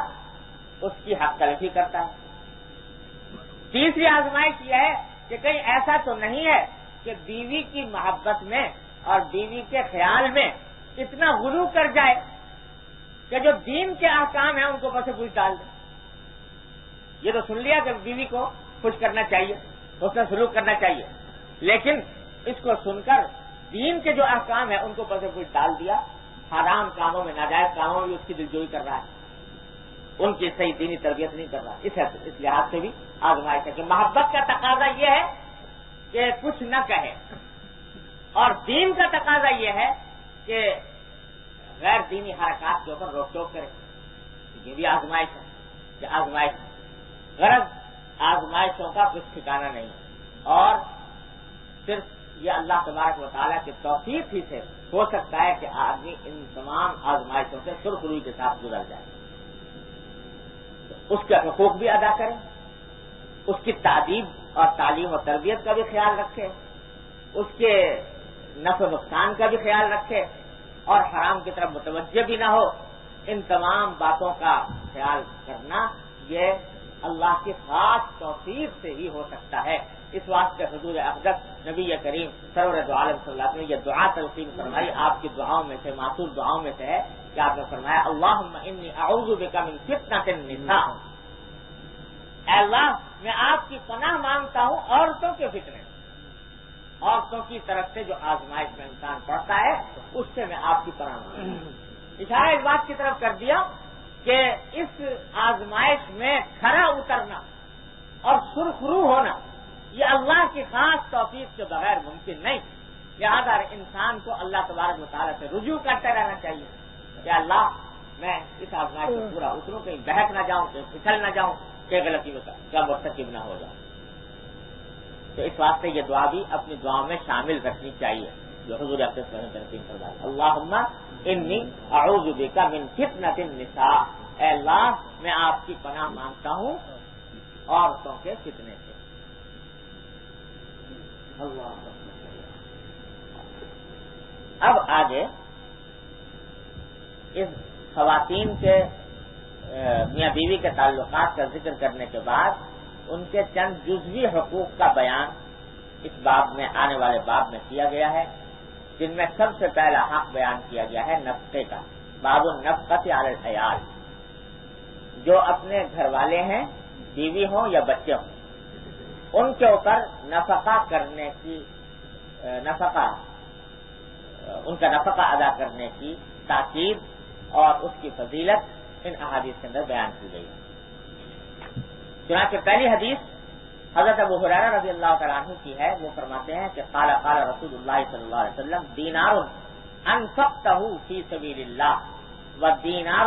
اس کی حق تلفی کرتا ہے. تیسری آزمائش یہ ہے کہ کہیں ایسا تو نہیں ہے کہ بیوی کی محبت میں اور بیوی کے خیال میں اتنا غلو کر جائے کہ جو دین کے احکام ہیں ان کو پس پوچھ ڈال دے. یہ تو سن لیا کہ بیوی کو خوش کرنا چاہیے, اس سے سلوک کرنا چاہیے, لیکن اس کو سن کر دین کے جو احکام ہیں ان کو پس پوچھ ڈال دیا. حرام کاموں میں, ناجائز کاموں میں بھی اس کی دلجوئی کر رہا ہے, ان کی صحیح دینی تربیت نہیں کر رہا. اس لحاظ سے بھی آزمائش ہے کہ محبت کا تقاضا یہ ہے کہ کچھ نہ کہے, اور دین کا تقاضا یہ ہے کہ غیر دینی حرکات کے اوپر روک ٹوک کرے. یہ بھی آزمائش ہے کہ آزمائش غرض آزمائشوں کا کچھ ٹھکانا نہیں, اور صرف یہ اللہ تبارک و تعالیٰ کی توفیق ہی سے ہو سکتا ہے کہ آدمی ان تمام آزمائشوں سے سرخ روئی کے ساتھ گزر جائے. اس کے حقوق بھی ادا کریں, اس کی تعلیم اور تعلیم و تربیت کا بھی خیال رکھے, اس کے نفع و نقصان کا بھی خیال رکھے, اور حرام کی طرف متوجہ بھی نہ ہو. ان تمام باتوں کا خیال کرنا یہ اللہ کی خاص توفیق سے ہی ہو سکتا ہے. اس واسطے حضور اقدس نبی کریم سرور دو عالم صلی اللہ علیہ وسلم نے یہ دعا تلقین فرمائی. آپ کی دعاؤں میں سے, معصور دعاؤں میں سے ہے کہ آپ نے فرمایا اللہم انی اعوذ بک من فتنۃ النساء, اے اللہ میں آپ کی پناہ مانگتا ہوں عورتوں کے فتنے, عورتوں کی طرف سے جو آزمائش میں انسان پڑتا ہے اس سے میں آپ کی پناہ مانگتا ہوں. اشارہ اس بات کی طرف کر دیا کہ اس آزمائش میں کھرا اترنا اور سرخرو ہونا یہ اللہ کی خاص توفیق کے بغیر ممکن نہیں. لہذا انسان کو اللہ تبارک و تعالیٰ سے رجوع کرتے رہنا چاہیے کہ اللہ میں اس آزمائش میں پورا اتروں, کہیں بہک نہ جاؤں, کہیں پھسل نہ جاؤں, کہ غلطی میں کیا مرتکب نہ ہو جاؤں. تو اس واسطے یہ دعا بھی اپنی دعاؤں میں شامل رکھنی چاہیے جو حضور اقدس نے تلقین فرمائی. اللہم انی اعوذ بک من فتنۃ النساء, اے اللہ میں آپ کی پناہ مانگتا ہوں عورتوں کے فتنے سے. اللہ. اب آگے اس خواتین کے میاں بیوی کے تعلقات کا ذکر کرنے کے بعد ان کے چند جزوی حقوق کا بیان اس باب میں, آنے والے باب میں کیا گیا ہے, جن میں سب سے پہلا حق بیان کیا گیا ہے نفقے کا. باب النفقۃ علی العیال, جو اپنے گھر والے ہیں, بیوی ہوں یا بچے ہوں, ان کے اوپر نفقہ کرنے کی ان کا نفقہ ادا کرنے کی تاکید اور اس کی فضیلت ان احادیث کے اندر بیان کی گئی ہے. چنانچہ پہلی حدیث حضرت ابو ہریرہ رضی اللہ تعالیٰ عنہ کی ہے. وہ فرماتے ہیں کہ قال قال رسول اللہ صلی اللہ علیہ وسلم دینار انفقتہ فی سبیل اللہ ودینار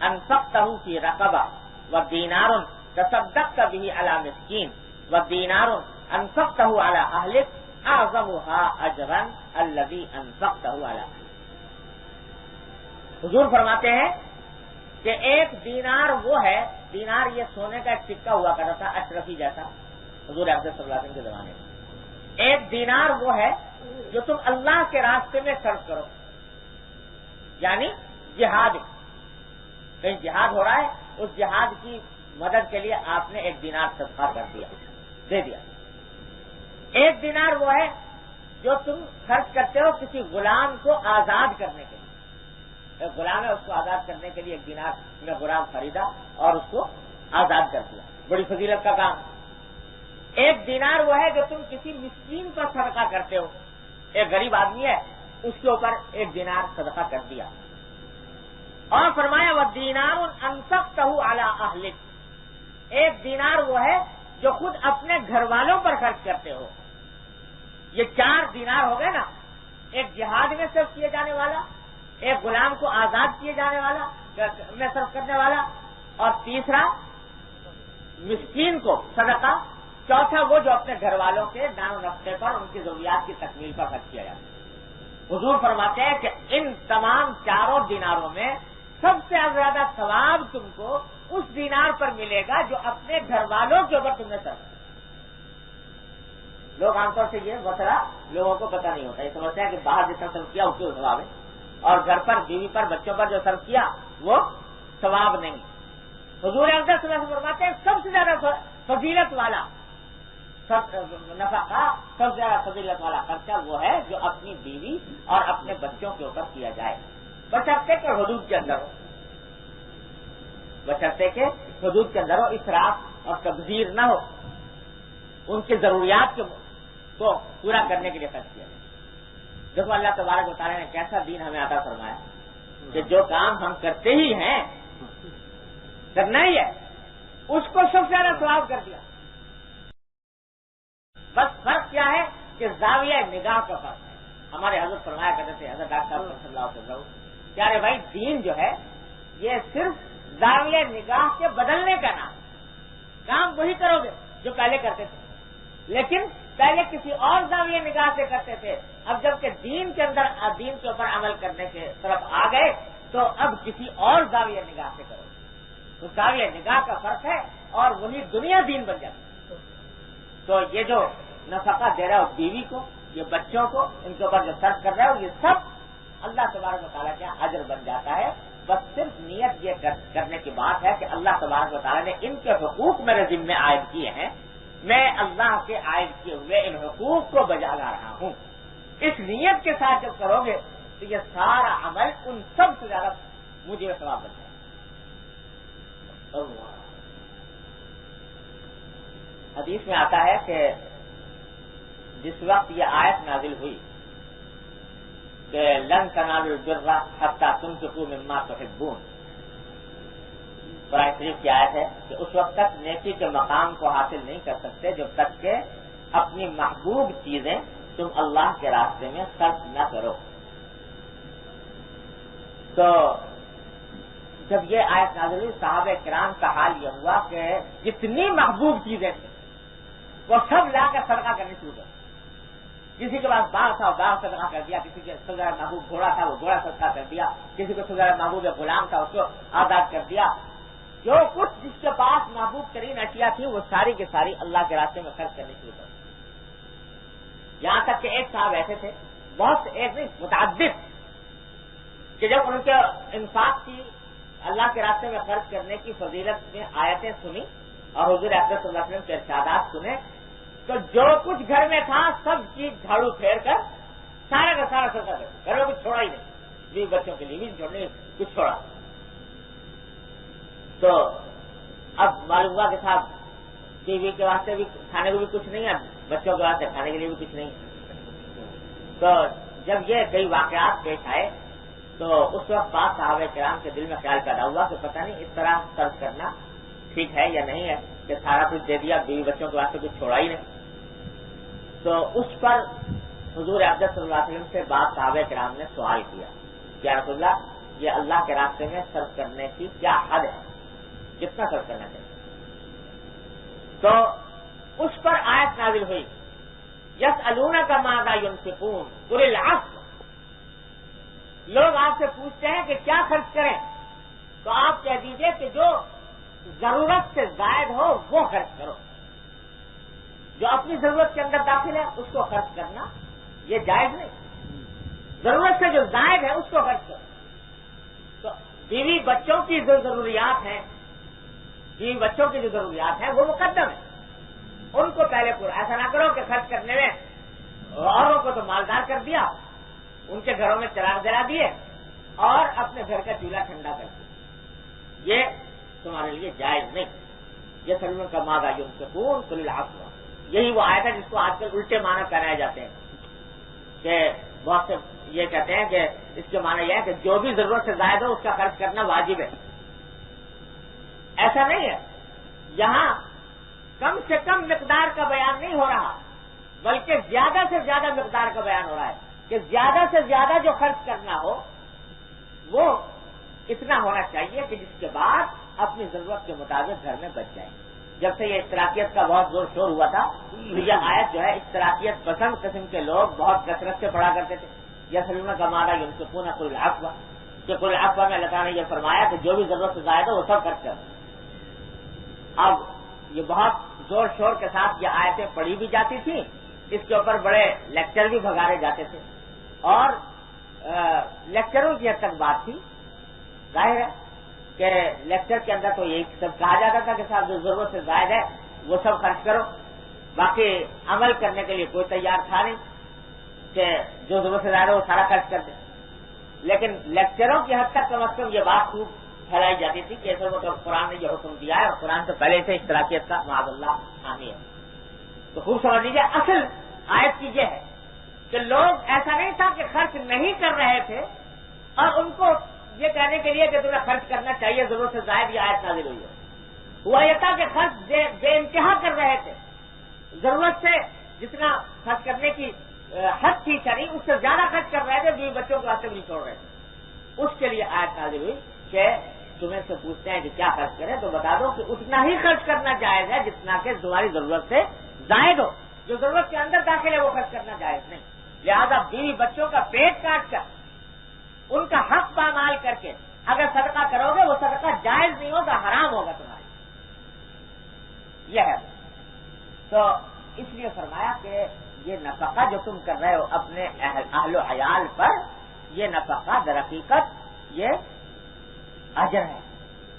انفقتہ فی رقبہ ودینار تصدقت به علی مسکین ودینار انفقتہ علی اہلک اعظمها اجرا الذی انفقتہ علی. حضور فرماتے ہیں کہ ایک دینار وہ ہے، دینار یہ سونے کا ایک سکہ ہوا کرتا تھا اشرفی جیسا حضور اقدس صلی اللہ علیہ وسلم کے زمانے میں، ایک دینار وہ ہے جو تم اللہ کے راستے میں خرچ کرو، یعنی جہاد، کہیں جہاد ہو رہا ہے، اس جہاد کی مدد کے لیے آپ نے ایک دینار صدقہ کر دیا، دے دیا۔ ایک دینار وہ ہے جو تم خرچ کرتے ہو کسی غلام کو آزاد کرنے کے لیے، ایک غلام ہے اس کو آزاد کرنے کے لیے ایک دینار میں غلام خریدا اور اس کو آزاد کر دیا، بڑی فضیلت کا کام۔ ایک دینار وہ ہے جو تم کسی مسکین پر صدقہ کرتے ہو، ایک غریب آدمی ہے اس کے اوپر ایک دینار صدقہ کر دیا۔ اور فرمایا وَالدِّینَارُ أَنفَقْتَهُ عَلَىٰ أَهْلِكَ، ایک دینار وہ ہے جو خود اپنے گھر والوں پر خرچ کرتے ہو۔ یہ 4 دینار ہو گئے نا، ایک جہاد میں صرف کیے جانے والا، ایک غلام کو آزاد کیے جانے والا میں صرف کرنے والا، اور تیسرا مسکین کو صدقہ، چوتھا وہ جو اپنے گھر والوں کے دان و نفقے پر، ان کی ضروریات کی تکمیل پر خرچ کیا جاتا ہے۔ حضور فرماتے ہیں کہ ان تمام 4 دیناروں میں سب سے زیادہ ثواب تم کو اس دینار پر ملے گا جو اپنے گھر والوں کے اوپر تم نے صرف۔ لوگ عام طور سے یہ مسئلہ لوگوں کو پتہ نہیں ہوتا، یہ سمجھتے ہیں کہ باہر جتنا صرف کیا اس کے ثواب ہے، اور گھر پر، بیوی پر، بچوں پر جو صرف کیا وہ ثواب نہیں۔ حضور اقدس صلی اللہ علیہ وسلم فرماتے ہیں سب سے زیادہ فضیلت والا نفقہ، سب سے زیادہ فضیلت والا خرچہ وہ ہے جو اپنی بیوی اور اپنے بچوں کے اوپر کیا جائے، بشرطے کہ حدود کے اندر ہو، بشرطے کہ حدود کے اندر ہو، اسراف اور تبذیر نہ ہو، ان کی ضروریات کو پورا کرنے کے لیے خرچ کیا جائے۔ دیکھو اللہ تبارک و تعالیٰ نے کیسا دین ہمیں عطا فرمایا کہ جو کام ہم کرتے ہی ہیں، کرنا ہی ہے، اس کو سب سے زیادہ ثواب کر دیا۔ بس فرق کیا ہے کہ زاویہ نگاہ کا فرق ہے۔ ہمارے حضرت فرمایا کرتے تھے، حضرت ڈاکٹر صاحب صلی اللہ علیہ وسلم، پیارے بھائی دین جو ہے یہ صرف زاویہ نگاہ کے بدلنے کا نام، کام وہی کرو گے جو پہلے کرتے تھے، لیکن پہلے کسی اور زاویہ نگاہ سے کرتے تھے، اب جب کہ دین کے اندر، دین کے اوپر عمل کرنے کے طرف آ گئے تو اب کسی اور زاویہ نگاہ سے کرو، تو زاویہ نگاہ کا فرق ہے اور وہی دنیا دین بن جاتی ہے۔ تو یہ جو نفقہ دے رہا ہو بیوی کو، یہ بچوں کو، ان کے اوپر جو خرچ کر رہا ہو، یہ سب اللہ تبارک و تعالیٰ کا اجر بن جاتا ہے۔ بس صرف نیت یہ کرنے کی بات ہے کہ اللہ تبارک و تعالیٰ نے ان کے حقوق میرے ذمہ عائد کیے ہیں، میں اللہ کے عائد کیے ہوئے ان حقوق کو بجا لا رہا ہوں۔ اس نیت کے ساتھ جب کرو گے تو یہ سارا عمل ان سب سے زیادہ مجھے ثواب بن جائے۔ حدیث میں آتا ہے کہ جس وقت یہ آیت نازل ہوئی کہ لن تنالوا البر حتی تنفقوا مما تحبون، قرآن شریف کی آیت ہے کہ اس وقت تک نیکی کے مقام کو حاصل نہیں کر سکتے جب تک کہ اپنی محبوب چیزیں تم اللہ کے راستے میں خرچ نہ کرو۔ تو جب یہ آیت نازل ہوئی، صحابہ کرام کا حال یہ ہوا کہ جتنی محبوب چیزیں تھیں وہ سب لا کر صدقہ کرنے شروع کر، کسی کے پاس باغ تھا وہ باغ صدقہ کر دیا، کسی کے سب سے زیادہ محبوب گھوڑا تھا وہ گھوڑا صدقہ کر دیا، کسی کو سب سے زیادہ محبوب غلام تھا اس کو آزاد کر دیا۔ جو کچھ جس کے پاس محبوب ترین اشیاء تھی وہ ساری کی ساری اللہ کے راستے میں خرچ کرنے شروع کر دی۔ یہاں تک کہ ایک صاحب ایسے تھے، بہت ایک نہیں متعدد، کہ جب ان کے انفاق کی، اللہ کے راستے میں خرچ کرنے کی فضیلت میں آیتیں سنی اور حضور اقدس صلی اللہ علیہ وسلم کے ارشادات سنے تو جو کچھ گھر میں تھا سب چیز جھاڑو پھیر کر سارا کا سارا صدقہ کر دیا، گھر میں کچھ چھوڑا ہی نہیں، بیوی بچوں کے لیے بھی چھوڑنے کچھ چھوڑا۔ تو اب معلوم ہوا کہ صاحب بیوی کے واسطے بھی کھانے کو بھی کچھ نہیں ہے، بچوں کے واسطے کھانے کے لیے بھی کچھ نہیں۔ تو جب یہ کئی واقعات پیش آئے تو اس وقت بعد صحابہ کرام کے دل میں خیال پیدا ہوا کہ پتہ نہیں اس طرح خرچ کرنا ٹھیک ہے یا نہیں ہے کہ سارا کچھ دے دیا، بیوی بچوں کے واسطے کچھ چھوڑا ہی نہیں۔ تو اس پر حضور اقدس صلی اللہ علیہ وسلم سے بعد صحابہ کرام نے سوال کیا کہ یا رسول اللہ، یہ اللہ کے راستے میں صرف کرنے کی کیا حد ہے، کتنا صرف کرنا چاہیے؟ تو اس پر آیت نازل ہوئی یسألونک ماذا ينفقون قل العفو، لوگ آپ سے پوچھتے ہیں کہ کیا خرچ کریں، تو آپ کہہ دیجئے کہ جو ضرورت سے زائد ہو وہ خرچ کرو. جو اپنی ضرورت کے اندر داخل ہے اس کو خرچ کرنا یہ جائز نہیں. ضرورت سے جو زائد ہے اس کو خرچ کرو. تو بیوی بچوں کی جو ضروریات ہیں، بیوی بچوں کی جو ضروریات ہیں وہ مقدم ہے. ان کو پہلے پورا. ایسا نہ کرو کہ خرچ کرنے میں اوروں کو تو مالدار کر دیا، ان کے گھروں میں چراغ جلا دیے اور اپنے گھر کا چولہا ٹھنڈا کر دیا. یہ تمہارے لیے جائز نہیں. یہ سلم کا مادہ جو ان سے پور کل العفو. یہی وہ آیت ہے جس کو آج کل الٹے معنی کرایا جاتے ہیں کہ بہت سے یہ کہتے ہیں کہ اس کے معنی یہ ہے کہ جو بھی ضرورت سے زائد ہو اس کا خرچ کرنا واجب ہے. ایسا نہیں ہے. یہاں کم سے کم مقدار کا بیان نہیں ہو رہا، بلکہ زیادہ سے زیادہ مقدار کا بیان ہو رہا ہے کہ زیادہ سے زیادہ جو خرچ کرنا ہو وہ اتنا ہونا چاہیے کہ جس کے بعد اپنی ضرورت کے مطابق گھر میں بچ جائے. جب سے یہ اشتراکیت کا بہت زور شور ہوا تھا تو یہ آیت جو ہے اشتراکیت پسند قسم کے لوگ بہت کثرت سے پڑھا کرتے تھے. یہ سلم کا مارا ينفقون كل العفو کہ كل العفو میں اللہ تعالیٰ نے یہ فرمایا کہ جو بھی ضرورت سے زائد ہو وہ سب خرچ کرو. اب یہ بہت زور شور کے ساتھ یہ آیتیں پڑھی بھی جاتی تھیں، اس کے اوپر بڑے لیکچر بھی بھگارے جاتے تھے اور لیکچروں کی حد تک بات تھی. ظاہر ہے کہ لیکچر کے اندر تو یہی سب کہا جاتا تھا کہ صاحب جو ضرورت سے زائد ہے وہ سب خرچ کرو، باقی عمل کرنے کے لیے کوئی تیار تھا نہیں کہ جو ضرورت سے زائد ہے وہ سارا خرچ کر دے. لیکن لیکچروں کی حد تک کم از کم یہ بات خوب پھیلائی جاتی تھی کہ ایسے مطلب قرآن نے یہ حکم دیا ہے اور قرآن سے پہلے سے اشتراکیت کا معاذ اللہ حامی ہے. تو خوب سمجھ لیجیے اصل آیت کی یہ ہے کہ لوگ ایسا نہیں تھا کہ خرچ نہیں کر رہے تھے اور ان کو یہ کہنے کے لیے کہ تمہیں خرچ کرنا چاہیے ضرورت سے زائد یہ آیت نازل ہوئی ہے. ہوا یہ تھا کہ خرچ بے انتہا کر رہے تھے، ضرورت سے جتنا خرچ کرنے کی حد تھی شرعی اس سے زیادہ خرچ کر رہے تھے، بیوی بچوں کو راستے میں نہیں چھوڑ رہے تھے. اس کے لیے آیت نازل ہوئی کہ تمہیں سے پوچھتے ہیں کہ کیا خرچ کریں تو بتا دو کہ اتنا ہی خرچ کرنا جائز ہے جتنا کہ تمہاری ضرورت سے زائد ہو. جو ضرورت کے اندر داخل ہے وہ خرچ کرنا جائز نہیں. لہذا بیوی بچوں کا پیٹ کاٹ کر ان کا حق پامال کر کے اگر صدقہ کرو گے وہ صدقہ جائز نہیں ہوگا، حرام ہوگا تمہارے. یہ ہے. تو اس لیے فرمایا کہ یہ نفقہ جو تم کر رہے ہو اپنے اہل و عیال پر، یہ نفقہ در حقیقت یہ اجر ہے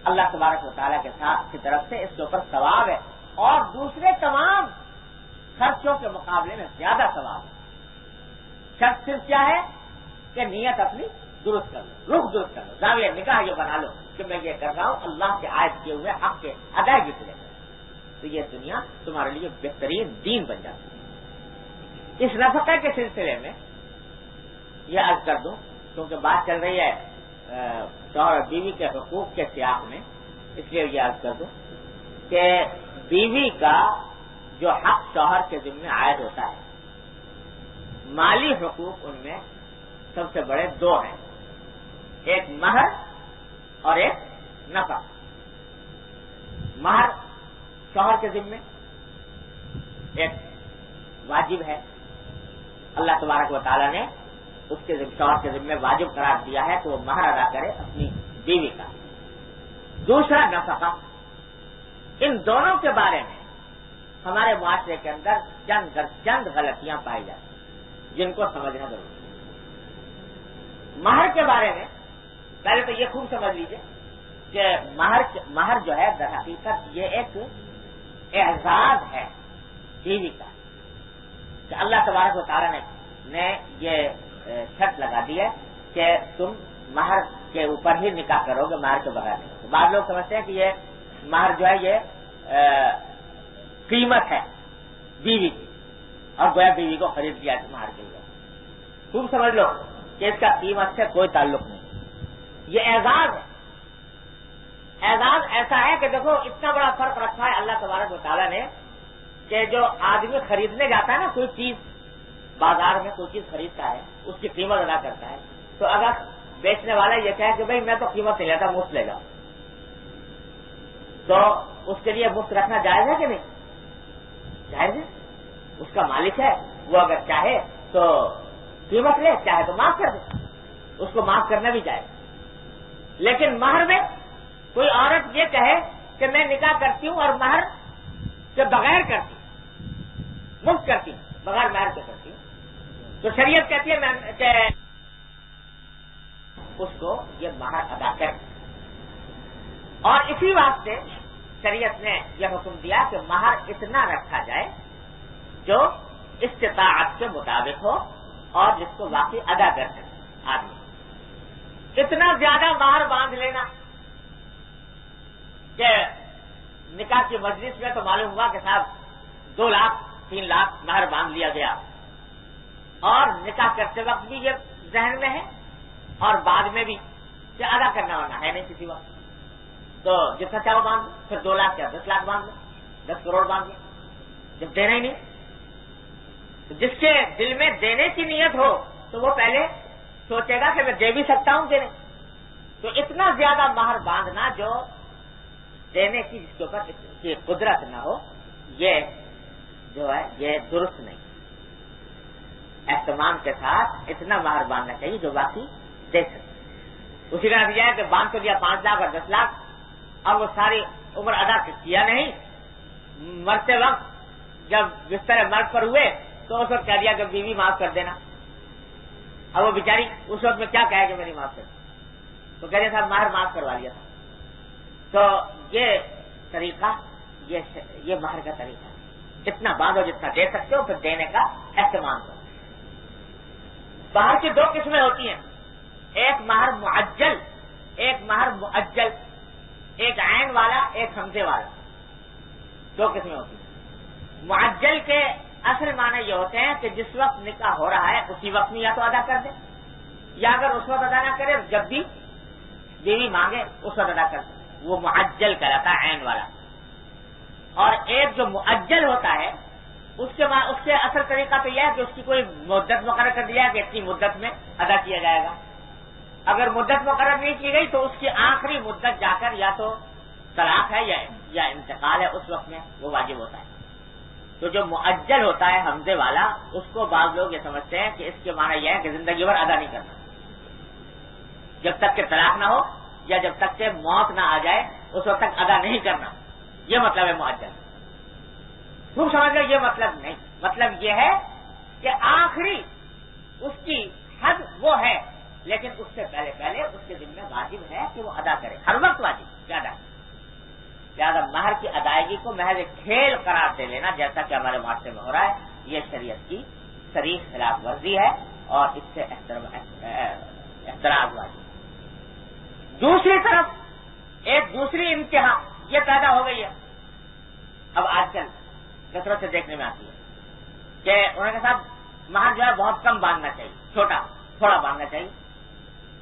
اللہ تبارک و تعالیٰ کے ساتھ کی طرف سے، اس کے اوپر ثواب ہے اور دوسرے تمام خرچوں کے مقابلے میں زیادہ ثواب ہے. شرط صرف کیا ہے کہ نیت اپنی درست کر لو، رخ درست کر لو، زاویہ نگاہ یہ بنا لو کہ میں یہ کر رہا ہوں اللہ کے عائد کیے ہوئے حق کے ادائیگی کے لیے، تو یہ دنیا تمہارے لیے بہترین دین بن جاتی ہے. اس نفقہ کے سلسلے میں یہ عرض کر دوں کیونکہ بات چل رہی ہے شوہر اور بیوی کے حقوق کے سیاق میں، اس لیے یہ عرض کر دوں کہ بیوی کا جو حق شوہر کے ذمہ عائد ہوتا ہے، مالی حقوق ان میں سب سے بڑے دو ہیں، ایک مہر اور ایک نفقہ. مہر شوہر کے ذمہ ایک واجب ہے، اللہ تبارک و تعالیٰ نے اس کے شوہر کے ذمہ واجب قرار دیا ہے کہ وہ مہر ادا کرے اپنی بیوی کا. دوسرا نفقہ. ان دونوں کے بارے میں ہمارے معاشرے کے اندر چند غلطیاں پائی جاتی ہیں جن کو سمجھنا ضروری ہے. مہر کے بارے میں پہلے تو یہ خوب سمجھ لیجئے کہ مہر جو ہے در حقیقت یہ ایک اعزاز ہے بیوی کا کہ اللہ تبارک و تعالیٰ نے یہ شرط لگا دی ہے کہ تم مہر کے اوپر ہی نکاح کرو گے، مہر کے بغیر نہیں. بعض لوگ سمجھتے ہیں کہ یہ مہر جو ہے یہ قیمت ہے بیوی کی اور گویا بیوی کو خرید لیا مہر کے لیے. خوب سمجھ لو کہ اس کا قیمت سے کوئی تعلق نہیں، یہ اعزاز ہے. اعزاز ایسا ہے کہ دیکھو اتنا بڑا فرق رکھا ہے اللہ تبارک و تعالیٰ نے کہ جو آدمی خریدنے جاتا ہے نا کوئی چیز، بازار میں کوئی چیز خریدتا ہے اس کی قیمت ادا کرتا ہے، تو اگر بیچنے والا یہ کہے کہ بھائی میں تو قیمت نہیں لیتا مفت لے جاؤں، تو اس کے لیے مفت رکھنا جائز ہے کہ نہیں؟ جائز ہے. اس کا مالک ہے، وہ اگر چاہے تو قیمت لے، چاہے تو معاف کر دے، اس کو معاف کرنا بھی جائز. لیکن مہر میں کوئی عورت یہ کہے کہ میں نکاح کرتی ہوں اور مہر کے بغیر کرتی ہوں، مفت کرتی ہوں، بغیر مہر کے کرتی ہوں، تو شریعت کہتی ہے کہ اس کو یہ مہر ادا کر. اور اسی واسطے شریعت نے یہ حکم دیا کہ مہر اتنا رکھا جائے جو استطاعت کے مطابق ہو اور جس کو واقعی ادا کر سکے آدمی. اتنا زیادہ مہر باندھ لینا کہ نکاح کی مجلس میں تو معلوم ہوا کہ صاحب 2 لاکھ 3 لاکھ مہر باندھ لیا گیا، اور نکاح کرتے وقت بھی یہ ذہن میں ہے اور بعد میں بھی کہ ادا کرنا ہونا ہے نہیں کسی وقت، تو جتنا چاہو باندھ لو، پھر 2 لاکھ یا 10 لاکھ باندھ لو، 10 کروڑ باندھ لو، جب دینا ہی نہیں. تو جس کے دل میں دینے کی نیت ہو تو وہ پہلے سوچے گا کہ میں دے بھی سکتا ہوں دینے. تو اتنا زیادہ مہر باندھنا جو دینے کی جس کے اوپر کی قدرت نہ ہو، یہ جو ہے یہ درست نہیں. اہتمام کے ساتھ اتنا مہر باندھنا چاہیے جو باقی دے سکے. اسی کا نتیجہ ہے کہ باندھ تو لیا 5 لاکھ اور 10 لاکھ، اب وہ ساری عمر ادا کیا نہیں، مرتے وقت جب بستر مرگ پر ہوئے تو اس وقت کہہ دیا کہ بیوی معاف کر دینا. اب وہ بیچاری اس وقت میں کیا کہے کہ میری معاف کر، تو کہہ دیا صاحب مہر معاف کروا لیا تھا. تو یہ طریقہ یہ مہر کا طریقہ ہے. اتنا باندھو جتنا دے سکتے ہو، پھر دینے کا اہتمام کرو. مہر کی 2 قسمیں ہوتی ہیں، ایک مہر معجل، ایک مہر مؤجل، ایک عین والا ایک حمزے والا. 2 قسمیں ہوتی ہیں. معجل کے اصل معنی یہ ہوتے ہیں کہ جس وقت نکاح ہو رہا ہے اسی وقت میں یا تو ادا کر دے، یا اگر اس وقت ادا نہ کرے جب بھی بیوی مانگے اس وقت ادا کر دے، وہ معجل کہلاتا ہے، عین والا. اور ایک جو مؤجل ہوتا ہے اس کے اصل طریقہ تو یہ ہے کہ اس کی کوئی مدت مقرر کر دی جائے کہ اتنی مدت میں ادا کیا جائے گا. اگر مدت مقرر نہیں کی گئی تو اس کی آخری مدت جا کر یا تو طلاق ہے یا انتقال ہے، اس وقت میں وہ واجب ہوتا ہے. تو جو مؤجل ہوتا ہے حمزے والا، اس کو بعض لوگ یہ سمجھتے ہیں کہ اس کے معنی یہ ہے کہ زندگی بھر ادا نہیں کرنا، جب تک کہ طلاق نہ ہو یا جب تک کہ موت نہ آ جائے اس وقت تک ادا نہیں کرنا. یہ مطلب ہے مؤجل. خوب سمجھ لو، یہ مطلب نہیں. مطلب یہ ہے کہ آخری اس کی حد وہ ہے، لیکن اس سے پہلے اس کے دل میں واجب ہے کہ وہ ادا کرے، ہر وقت واجب زیادہ. لہٰذا مہر کی ادائیگی کو محض ایک کھیل قرار دے لینا، جیسا کہ ہمارے معاشرے میں ہو رہا ہے، یہ شریعت کی صریح خلاف ورزی ہے اور اس سے احتراز واجب. دوسری طرف ایک دوسری انتہا یہ پیدا ہو گئی ہے، اب آج کل کثرت سے دیکھنے میں آتی ہے کہ انہوں نے کہا صاحب مہر جو ہے بہت کم باندھنا چاہیے، تھوڑا باندھنا چاہیے.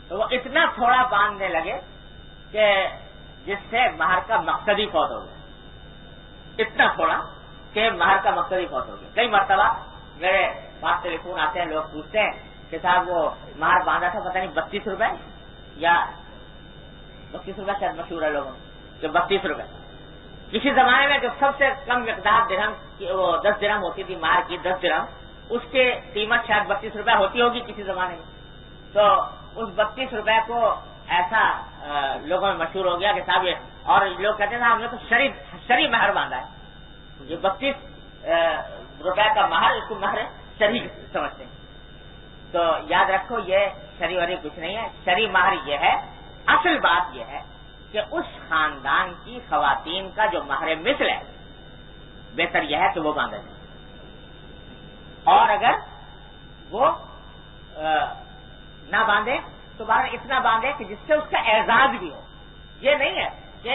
تو وہ اتنا تھوڑا باندھنے لگے کہ جس سے مہر کا مقصد ہی فوت ہو گیا. اتنا تھوڑا کہ مہر کا مقصد ہی فوت ہو گیا. کئی مرتبہ میرے پاس ٹیلی فون آتے ہیں، لوگ پوچھتے ہیں کہ صاحب وہ مہر باندھا تھا پتہ نہیں 32 روپے یا 32 روپے شاید مشہور ہے لوگوں میں کہ 32 روپے. کسی زمانے میں جو سب سے کم مقدار درہم وہ 10 درہم ہوتی تھی مہر کی، 10 درہم، اس کی قیمت شاید 32 روپے ہوتی ہوگی کسی زمانے میں. تو اس 32 روپے کو ایسا لوگوں میں مشہور ہو گیا کہ صاحب یہ، اور لوگ کہتے ہیں ہم نے تو شرعی مہر باندھا ہے. یہ 32 روپے کا مہر، اس کو مہر شرعی سمجھتے ہیں. تو یاد رکھو یہ شرعی وری کچھ نہیں ہے. شرعی مہر یہ ہے، اصل بات یہ ہے کہ اس خاندان کی خواتین کا جو مہر مثل ہے بہتر یہ ہے کہ وہ باندھا جائے، اور اگر وہ نہ باندھے تو بہرحال اتنا باندھے کہ جس سے اس کا اعزاز بھی ہو. یہ نہیں ہے کہ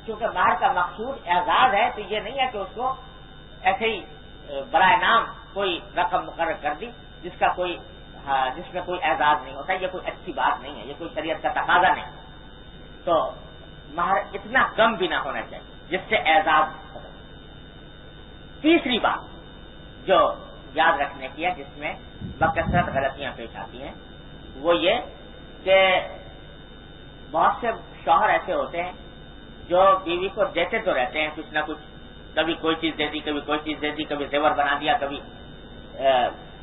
چونکہ مہر کا مقصود اعزاز ہے تو یہ نہیں ہے کہ اس کو ایسے ہی برائے نام کوئی رقم مقرر کر دی جس میں کوئی اعزاز نہیں ہوتا. یہ کوئی اچھی بات نہیں ہے، یہ کوئی شریعت کا تقاضا نہیں. تو مہر اتنا کم بھی نہ ہونا چاہیے جس سے اعزاز ہو. تیسری بات جو یاد رکھنے کی ہے، جس میں بکثرت غلطیاں پیش آتی ہیں، وہ یہ کہ بہت سے شوہر ایسے ہوتے ہیں جو بیوی کو دیتے تو رہتے ہیں کچھ نہ کچھ، کبھی کوئی چیز دے دی، کبھی کوئی چیز دے دی، کبھی زیور بنا دیا، کبھی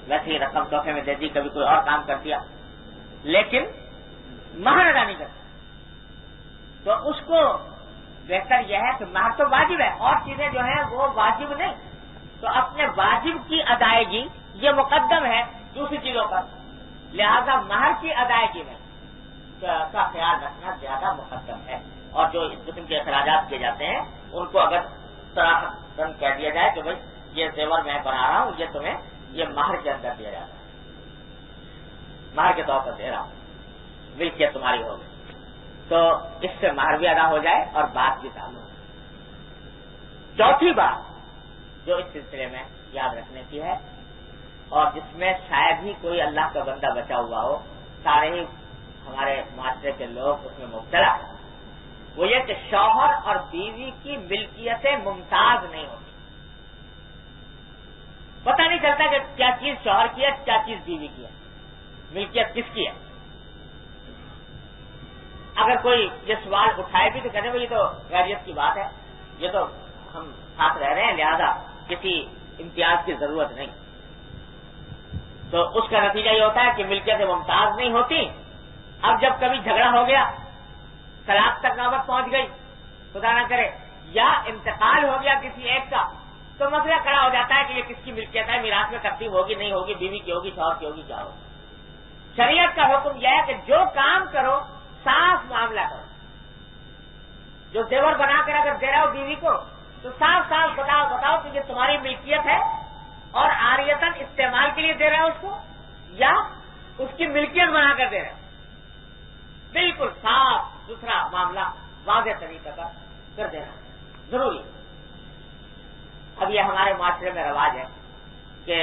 ویسے ہی رقم تحفے میں دے دی، کبھی کوئی اور کام کر دیا، لیکن مہر ادا نہیں کرتے. تو اس کو بہتر یہ ہے کہ مہر تو واجب ہے، اور چیزیں جو ہیں وہ واجب نہیں، تو اپنے واجب کی ادائیگی یہ مقدم ہے دوسری چیزوں پر، لہذا مہر کی ادائیگی میں کا خیال رکھنا زیادہ مقدم ہے، اور جو اس قسم کے اخراجات کیے جاتے ہیں ان کو اگر صراحتاً کہہ دیا جائے کہ بھائی یہ زیور میں بنا رہا ہوں، یہ تمہیں یہ مہر کے اندر دیا جاتا ہے، مہر کے طور پر دے رہا ہوں، ملکیت تمہاری ہوگی، تو اس سے مہر بھی ادا ہو جائے اور بات بھی تعلق ہو۔ چوتھی بات جو اس سلسلے میں یاد رکھنے کی ہے، اور جس میں شاید ہی کوئی اللہ کا بندہ بچا ہوا ہو، سارے ہی ہمارے معاشرے کے لوگ اس میں مبتلا ہیں، وہ یہ کہ شوہر اور بیوی کی ملکیتیں ممتاز نہیں ہوتی، پتہ نہیں چلتا کہ کیا چیز شوہر کی ہے، کیا چیز بیوی کی ہے، ملکیت کس کی ہے۔ اگر کوئی یہ سوال اٹھائے بھی تو کہتے ہیں یہ تو غیریت کی بات ہے، یہ تو ہم ساتھ رہ رہے ہیں، لہذا کسی امتیاز کی ضرورت نہیں، تو اس کا نتیجہ یہ ہوتا ہے کہ ملکیت ممتاز نہیں ہوتی۔ اب جب کبھی جھگڑا ہو گیا، طلاق تک نوبت پہنچ گئی، خدا نہ کرے، یا انتقال ہو گیا کسی ایک کا، تو مسئلہ کھڑا ہو جاتا ہے کہ یہ کس کی ملکیت ہے، میراث میں تقسیم ہوگی نہیں ہوگی، بیوی کی ہوگی، شوہر کی ہوگی، کیا ہوگی۔ شریعت کا حکم یہ ہے کہ جو کام کرو صاف معاملہ کرو، جو زیور بنا کر اگر دے رہا ہو بیوی کو تو صاف صاف بتاؤ کہ یہ تمہاری ملکیت ہے، اور عاریتاً استعمال کے لیے دے رہا ہو اس کو، یا اس کی ملکیت بنا کر دے رہا ہو، بالکل صاف ستھرا معاملہ واضح طریقہ کا کر دینا ضروری۔ اب یہ ہمارے معاشرے میں رواج ہے کہ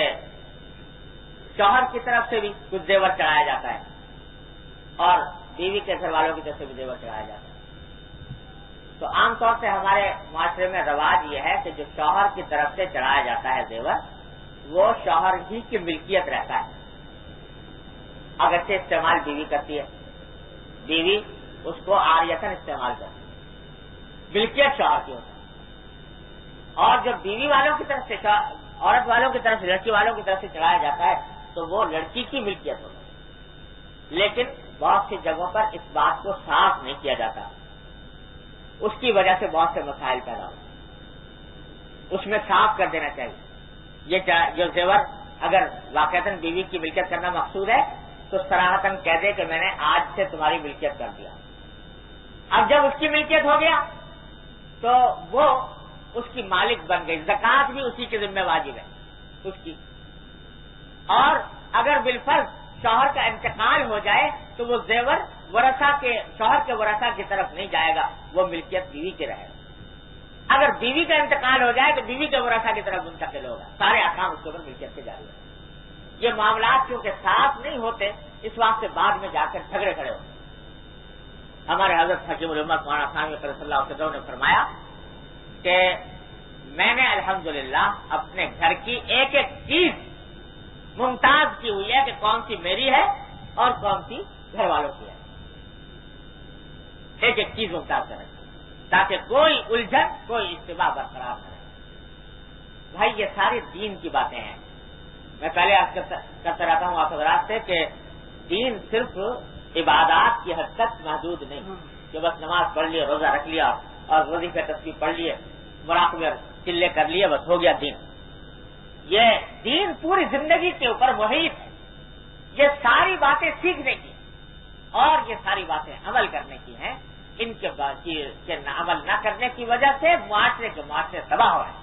شوہر کی طرف سے بھی کچھ زیور چڑھایا جاتا ہے اور بیوی کے گھر والوں کی طرف سے بھی زیور چڑھایا جاتا ہے، تو عام طور سے ہمارے معاشرے میں رواج یہ ہے کہ جو شوہر کی طرف سے چڑھایا جاتا ہے زیور، وہ شوہر ہی کی ملکیت رہتا ہے، اگرچہ استعمال بیوی کرتی ہے، بیوی اس کو عاریتاً استعمال کرتی ہے، ملکیت شوہر کی ہوتی ہے، اور جب بیوی والوں کی طرف سے عورت والوں کی طرف سے لڑکی والوں کی طرف سے چڑھایا جاتا ہے تو وہ لڑکی کی ملکیت ہوتی ہے، لیکن بہت سی جگہوں پر اس بات کو صاف نہیں کیا جاتا، اس کی وجہ سے بہت سے مسائل پیدا ہوتے ہیں، اس میں صاف کر دینا چاہیے۔ یہ جو زیور اگر واقعتاً بیوی کی ملکیت کرنا مقصود ہے تو صراحتاً کہہ دے کہ میں نے آج سے تمہاری ملکیت کر دیا۔ اب جب اس کی ملکیت ہو گیا تو وہ اس کی مالک بن گئی، زکوٰۃ بھی اسی کے ذمہ واجب ہے اس کی، اور اگر بالفرض شوہر کا انتقال ہو جائے تو وہ زیور شوہر کے ورثہ کی طرف نہیں جائے گا، وہ ملکیت بیوی کے رہے گا۔ اگر بیوی کا انتقال ہو جائے تو بیوی کے ورثہ کی طرف منتقل ہوگا، سارے احکام اس کے اوپر ملکیت کے جاری ہیں۔ یہ معاملات کیونکہ صاف نہیں ہوتے، اس واسطے بعد میں جا کر جھگڑے کھڑے ہوتے ہیں۔ ہمارے حضرت حکیم الامت مولانا ثانوی صلی اللہ علیہ وسلم نے فرمایا کہ میں نے الحمدللہ اپنے گھر کی ایک ایک چیز ممتاز کی ہوئی ہے کہ کون سی میری ہے اور کون سی گھر والوں کی ہے، ایک ایک چیز ممتاز کریں تاکہ کوئی الجھن، کوئی اشتباہ برقرار نہ رہے۔ بھائی یہ ساری دین کی باتیں ہیں، میں پہلے عرض کرتا رہتا ہوں آپ حضرات سے کہ دین صرف عبادات کی حد تک محدود نہیں کہ بس نماز پڑھ لیے، روزہ رکھ لیا اور وظیفہ تسبیح پڑھ لیے، مراقبے چلے کر لیے، بس ہو گیا دین۔ یہ دین پوری زندگی کے اوپر محیط ہے، یہ ساری باتیں سیکھنے کی اور یہ ساری باتیں عمل کرنے کی ہیں۔ ان کے عمل نہ کرنے کی وجہ سے معاشرے تباہ ہو رہے ہیں۔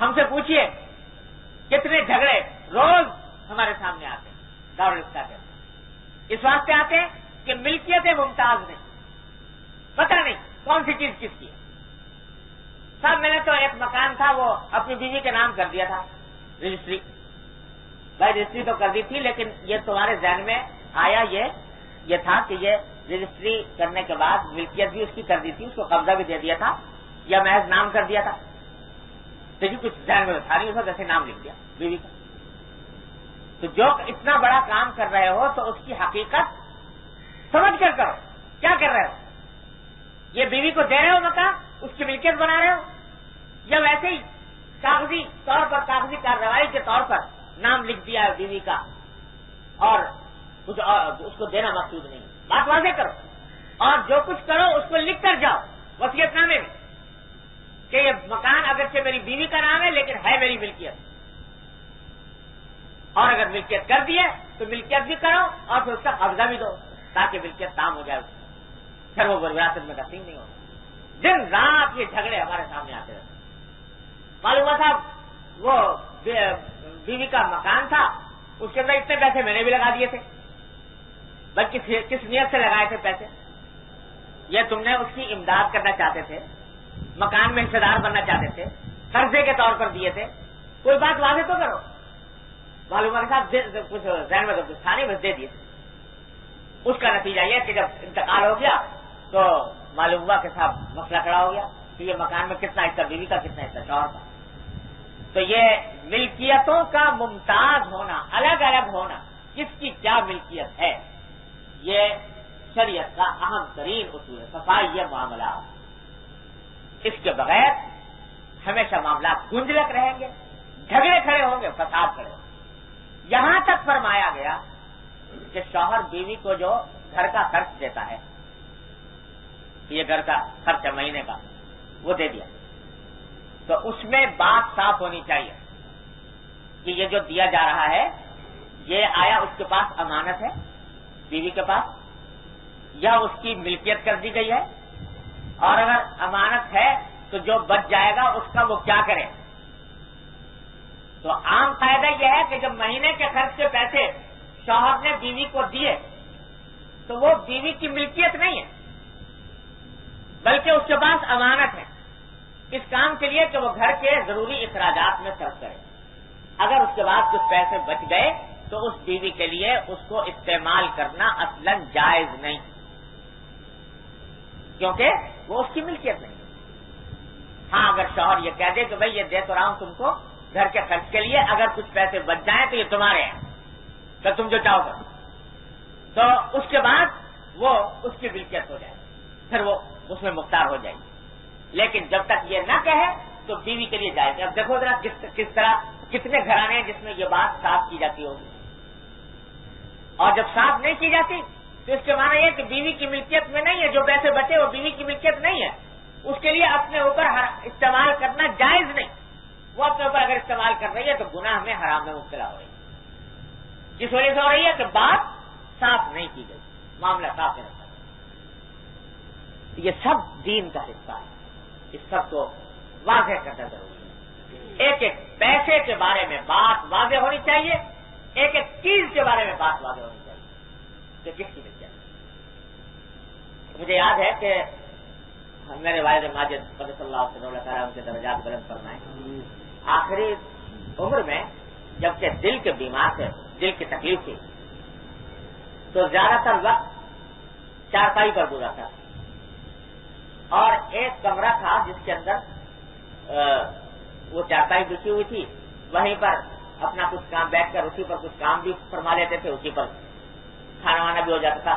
ہم سے پوچھئے کتنے جھگڑے روز ہمارے سامنے آتے ہیں دارالفتہ کے، اس واسطے آتے ہیں کہ ملکیت ممتاز نہیں، پتہ نہیں کون سی چیز کس کی ہے۔ صاحب میں نے تو ایک مکان تھا وہ اپنی بیوی کے نام کر دیا تھا، رجسٹری، بھائی رجسٹری تو کر دی تھی، لیکن یہ تمہارے ذہن میں آیا یہ تھا کہ یہ رجسٹری کرنے کے بعد ملکیت بھی اس کی کر دی تھی، اس کو قبضہ بھی دے دیا تھا، یا محض نام کر دیا تھا؟ لیکن کچھ ذہن میں تھا نہیں، اس وقت ایسے نام لکھ دیا بیوی کا۔ تو جو اتنا بڑا کام کر رہے ہو تو اس کی حقیقت سمجھ کر کرو، کیا کر رہے ہو؟ یہ بیوی کو دے رہے ہو مکان، اس کی ملکیت بنا رہے ہو، یا ویسے ہی کاغذی طور پر، کاغذی کارروائی کے طور پر نام لکھ دیا ہے بیوی کا اور کچھ اس کو دینا مقصود نہیں؟ بات واضح کرو، اور جو کچھ کرو اس کو لکھ کر جاؤ وصیت نامے میں کہ یہ مکان اگرچہ میری بیوی کا نام ہے لیکن ہے میری ملکیت، اور اگر ملکیت کر دی ہے تو ملکیت بھی کرو اور پھر اس کا قبضہ بھی دو تاکہ ملکیت تام ہو جائے، پھر وہ وراثت میں تقسیم نہیں ہوگا۔ دن رات یہ جھگڑے ہمارے سامنے آتے رہتے۔ معلوم ہوا صاحب وہ بیوی کا مکان تھا، اس کے اندر اتنے پیسے میں نے بھی لگا دیے تھے، بلکہ کس نیت سے لگائے تھے پیسے؟ یہ تم نے اس کی امداد کرنا چاہتے تھے، مکان میں حصے دار بننا چاہتے تھے، قرضے کے طور پر دیے تھے، کوئی بات واضح تو کرو۔ معلوم کے ساتھ کچھ ذہن میں سارے بس دے دیے تھے۔ اس کا نتیجہ یہ کہ جب انتقال ہو گیا تو معلوم ہوا کے ساتھ مسئلہ کھڑا ہو گیا کہ یہ مکان میں کتنا حصہ بیوی کا، کتنا حصہ شوہر کا۔ تو یہ ملکیتوں کا ممتاز ہونا، الگ الگ ہونا، کس کی کیا ملکیت ہے، یہ شریعت کا اہم ترین اصول ہے، صفائی معاملات۔ اس کے بغیر ہمیشہ معاملات گنجلک رہیں گے، جھگڑے کھڑے ہوں گے، فساد کھڑے ہوں گے۔ یہاں تک فرمایا گیا کہ شوہر بیوی کو جو گھر کا خرچ دیتا ہے، یہ گھر کا خرچ ہے مہینے کا، وہ دے دیا، تو اس میں بات صاف ہونی چاہیے کہ یہ جو دیا جا رہا ہے یہ آیا اس کے پاس امانت ہے بیوی کے پاس، یا اس کی ملکیت کر دی گئی ہے، اور اگر امانت ہے تو جو بچ جائے گا اس کا وہ کیا کرے۔ تو عام قاعدہ یہ ہے کہ جب مہینے کے خرچ کے پیسے شوہر نے بیوی کو دیے تو وہ بیوی کی ملکیت نہیں ہے بلکہ اس کے پاس امانت ہے اس کام کے لیے کہ وہ گھر کے ضروری اخراجات میں صرف کرے۔ اگر اس کے بعد کچھ پیسے بچ گئے تو اس بیوی کے لیے اس کو استعمال کرنا اصلاً جائز نہیں، کیونکہ وہ اس کی ملکیت نہیں۔ ہاں اگر شوہر یہ کہہ دے کہ بھئی یہ دے تو رہا ہوں تم کو گھر کے خرچ کے لیے، اگر کچھ پیسے بچ جائیں تو یہ تمہارے ہیں، تو تم جو چاہو کرو، تو اس کے بعد وہ اس کی ملکیت ہو جائے، پھر وہ اس میں مختار ہو جائے گی۔ لیکن جب تک یہ نہ کہے تو بیوی کے لیے جائز ہے۔ اب دیکھو ذرا کس طرح کتنے گھرانے ہیں جس میں یہ بات صاف کی جاتی ہوگی، اور جب صاف نہیں کی جاتی تو اس کے معنی یہ کہ بیوی کی ملکیت میں نہیں ہے، جو پیسے بچے وہ بیوی کی ملکیت نہیں ہے، اس کے لیے اپنے اوپر استعمال کرنا جائز نہیں۔ وہ اپنے اوپر اگر استعمال کر رہی ہے تو گناہ میں حرام میں مبتلا ہو رہی ہے، جس وجہ سے ہو رہی ہے کہ بات صاف نہیں کی گئی، معاملہ صاف نہیں رکھا۔ یہ سب دین کا حصہ ہے، اس سب کو واضح کرنا ضروری ہے۔ ایک ایک پیسے کے بارے میں بات واضح ہونی چاہیے، ایک ایک چیز کے بارے میں بات واضح ہونی چاہیے کہ کس کی ملکیت ہے۔ مجھے یاد ہے کہ میرے والد ماجد قدس اللہ تعالیٰ ان کے درجات بلند فرمائے، آخری عمر میں جبکہ دل کے بیمار تھے، دل کی تکلیف تھی، تو زیادہ تر وقت چارپائی پر گزرتا تھا، اور ایک کمرہ تھا جس کے اندر وہ چارپائی بچھی ہوئی تھی، وہیں پر اپنا کچھ کام بیٹھ کر اسی پر کچھ کام بھی فرما لیتے تھے، اسی پر کھانا وانا بھی ہو جاتا تھا،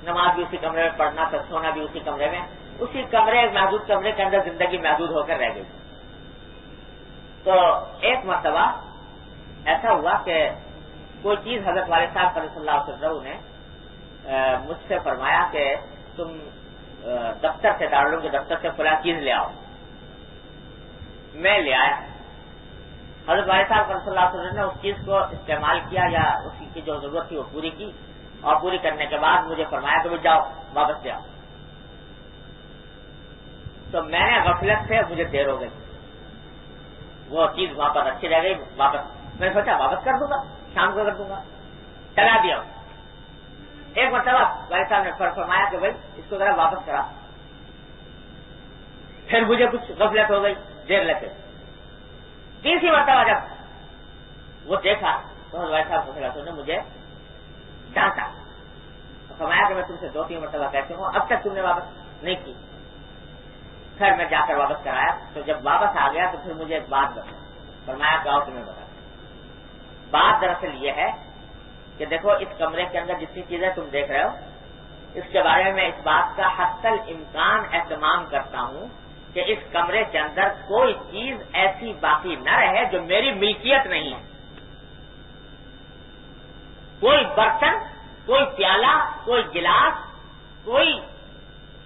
نماز بھی اسی کمرے میں پڑھنا تھا، سونا بھی اسی کمرے میں، اسی کمرے محدود کمرے کے اندر زندگی محدود ہو کر رہ گئی۔ تو ایک مرتبہ ایسا ہوا کہ کوئی چیز حضرت والد صاحب صلی اللہ علیہ وسلم نے مجھ سے فرمایا کہ تم دفتر سے دارالعلوم کے دفتر سے فلاں چیز لے آؤ۔ میں لے آیا، حضرت والد صاحب صلی اللہ علیہ وسلم نے اس چیز کو استعمال کیا یا اس کی جو ضرورت تھی وہ پوری کی، اور پوری کرنے کے بعد مجھے فرمایا کہ جاؤ واپس لے آؤ۔ تو میں نے غفلت سے، مجھے دیر ہو گئی، وہ چیز وہاں پر اچھی رہ گئی، واپس میں نے سوچا واپس کر دوں گا، شام کو کر دوں گا، چلا دیا۔ ایک مرتبہ والد صاحب نے فرمایا کہ بھائی اس کو ذرا واپس کرا، پھر مجھے کچھ غفلت ہو گئی، دیر لگ گئی۔ تیسری مرتبہ جب وہ دیکھا تو والد صاحب صلی اللہ علیہ وسلم نے مجھے ڈانٹا، فرمایا کہ میں تم سے 2-3 مرتبہ کہتی ہوں، اب تک تم نے واپس نہیں کی۔ پھر میں جا کر واپس کرایا، تو جب واپس آ گیا تو پھر مجھے ایک بات بتا، فرمایا کہ آؤ تمہیں بتا۔ بات دراصل یہ ہے کہ دیکھو اس کمرے کے اندر جتنی چیزیں تم دیکھ رہے ہو، اس کے بارے میں اس بات کا حتی الامکان اہتمام کرتا ہوں کہ اس کمرے کے اندر کوئی چیز ایسی باقی نہ رہے جو میری ملکیت نہیں ہے۔ کوئی برتن، کوئی پیالہ، کوئی گلاس، کوئی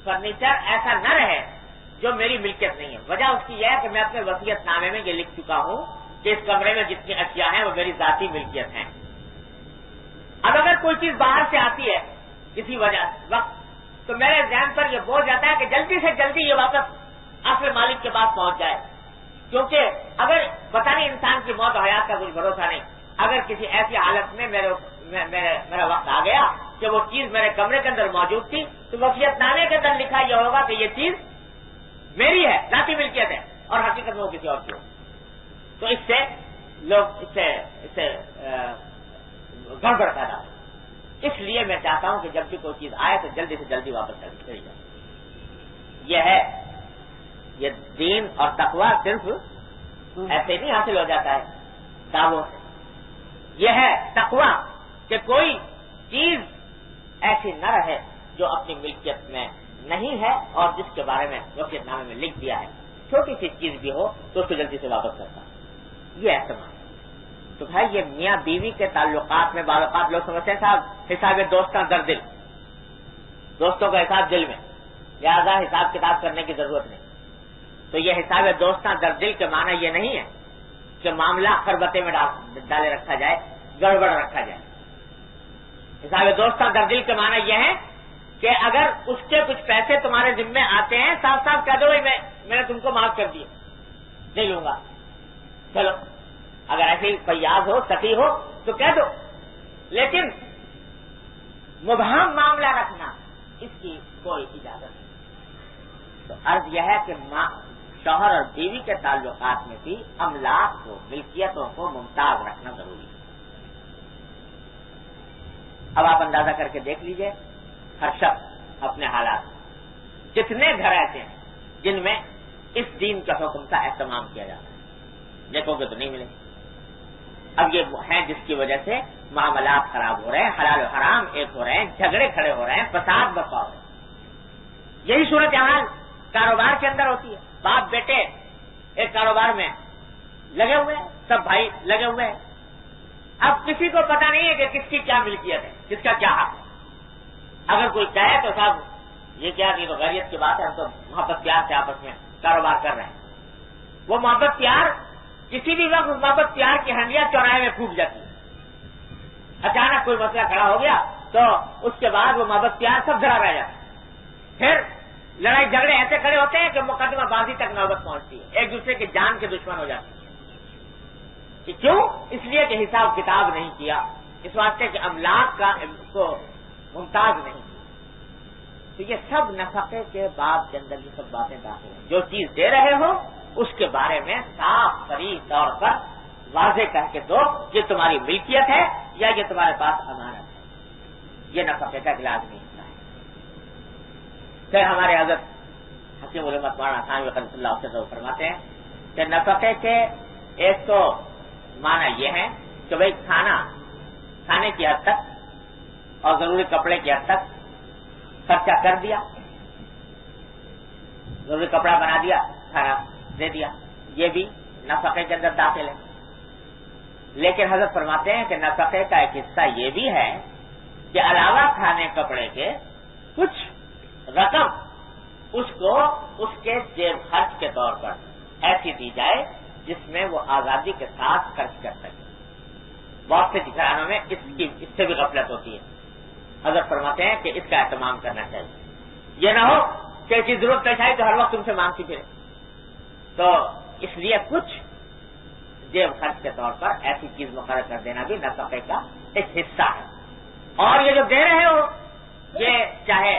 فرنیچر ایسا نہ رہے جو میری ملکیت نہیں ہے. وجہ اس کی یہ ہے کہ میں اپنے وصیت نامے میں یہ لکھ چکا ہوں کہ اس کمرے میں جتنی اشیاء ہیں وہ میری ذاتی ملکیت ہیں. اب اگر کوئی چیز باہر سے آتی ہے کسی وجہ وقت تو میرے ذہن پر یہ بوجھ جاتا ہے کہ جلدی سے جلدی یہ واپس اصل مالک کے پاس پہنچ جائے. کیونکہ اگر پتہ نہیں انسان کی موت و حیات کا کچھ بھروسہ نہیں, اگر کسی ایسی حالت میں میرا وقت آ گیا کہ وہ چیز میرے کمرے کے اندر موجود تھی تو وصیت نامے کے اندر لکھا یہ ہوگا کہ یہ چیز میری ہے, ذاتی ملکیت ہے, اور حقیقت میں وہ کسی اور کی ہو. تو اس سے لوگ اس سے گڑبڑ پیدا ہو. اس لیے میں چاہتا ہوں کہ جب بھی کوئی چیز آئے تو جلدی سے جلدی واپس کری جائے. یہ ہے, یہ دین اور تقوی صرف ایسے نہیں حاصل ہو جاتا ہے دعووں سے. یہ ہے تقوی کہ کوئی چیز ایسی نہ رہے جو اپنی ملکیت میں نہیں ہے اور جس کے بارے میں وصیت نامے میں لکھ دیا ہے. چھوٹی سی چیز بھی ہو تو اس کو جلدی سے واپس کرتا. یہ اہتمام. تو بھائی یہ میاں بیوی کے تعلقات میں بعض اوقات لوگ سمجھتے ہیں صاحب حساب دوستاں در دل, دوستوں کا حساب دل میں, لہذا حساب کتاب کرنے کی ضرورت نہیں. تو یہ حساب دوستاں در دل کے معنی یہ نہیں ہے کہ معاملہ خربتے میں ڈالے رکھا جائے, گڑبڑ رکھا جائے. حساب دوستاں در دل کے معنی یہ ہے کہ اگر اس کے کچھ پیسے تمہارے ذمے آتے ہیں صاف صاف کہہ دو میں نے تم کو معاف کر دیا, نہیں لوں گا, چلو. اگر ایسی فیاض ہو سخی ہو تو کہہ دو, لیکن مبہم معاملہ رکھنا اس کی کوئی اجازت نہیں. تو عرض یہ ہے کہ شوہر اور بیوی کے تعلقات میں بھی املاک کو, ملکیتوں کو ممتاز رکھنا ضروری ہے. اب آپ اندازہ کر کے دیکھ لیجئے, ہر شخص اپنے حالات, کتنے گھر ایسے ہیں جن میں اس دین کے حکم کا اہتمام کیا جاتا ہے, دیکھو گے تو نہیں ملے. اب یہ ہیں جس کی وجہ سے معاملات خراب ہو رہے ہیں, حلال و حرام ایک ہو رہے ہیں, جھگڑے کھڑے ہو رہے ہیں, فساد برپا ہو رہے ہیں. یہی صورتحال کاروبار کے اندر ہوتی ہے. باپ بیٹے ایک کاروبار میں لگے ہوئے ہیں, سب بھائی لگے ہوئے ہیں. اب کسی کو پتا نہیں ہے کہ کس کی کیا ملکیت ہے, کس کا کیا حق ہے. اگر کوئی کہے تو صاحب یہ کیا, نہیں تو غیریت کی بات ہے, ہم تو محبت پیار سے آپس میں کاروبار کر رہے ہیں. وہ محبت پیار کسی بھی وقت محبت پیار کی ہنڈیاں چوراہے میں پھوٹ جاتی ہے. اچانک کوئی مسئلہ کھڑا ہو گیا تو اس کے بعد وہ محبت پیار سب ذرا رہ جاتا ہے. پھر لڑائی جھگڑے ایسے کھڑے ہوتے ہیں کہ مقدمہ بازی تک نوبت پہنچتی ہے, ایک دوسرے کی جان کے دشمن ہو جاتے ہیں. کیوں؟ اس لیے کہ حساب کتاب نہیں کیا, اس واسطے کہ املاک کا کو ممتاز نہیں کیا. تو یہ سب نفقے کے باب کے اندر یہ سب باتیں داخل ہیں. جو چیز دے رہے ہو اس کے بارے میں صاف صریح طور پر واضح کہہ کے دو یہ تمہاری ملکیت ہے یا یہ تمہارے پاس امانت ہے. یہ نفقے کا علاج نہیں ہوتا ہے. پھر ہمارے حضرت حکیم علامہ مولانا ثانوی رحمۃ اللہ سے فرماتے ہیں کہ نفقے کے ایک تو معنی یہ ہے کہ بھائی کھانے کی حد تک اور ضروری کپڑے کی حد تک خرچہ کر دیا, ضروری کپڑا بنا دیا, کھانا دے دیا, یہ بھی نفقے کے اندر داخل ہے. لیکن حضرت فرماتے ہیں کہ نفقے کا ایک حصہ یہ بھی ہے کہ علاوہ کھانے کپڑے کے کچھ رقم اس کو اس کے جیب خرچ کے طور پر ایسی دی جائے جس میں وہ آزادی کے ساتھ خرچ کر سکے. بہت سے گھرانوں میں اس سے بھی غفلت ہوتی ہے. حضرت فرماتے ہیں کہ اس کا اہتمام کرنا چاہیے. یہ نہ ہو کہ چیز ضرورت پیش آئی تو ہر وقت تم سے مانگتی پھرے. تو اس لیے کچھ جیب خرچ کے طور پر ایسی چیز مقرر کر دینا بھی نفقے کا ایک حصہ ہے. اور یہ جو دے رہے ہو یہ چاہے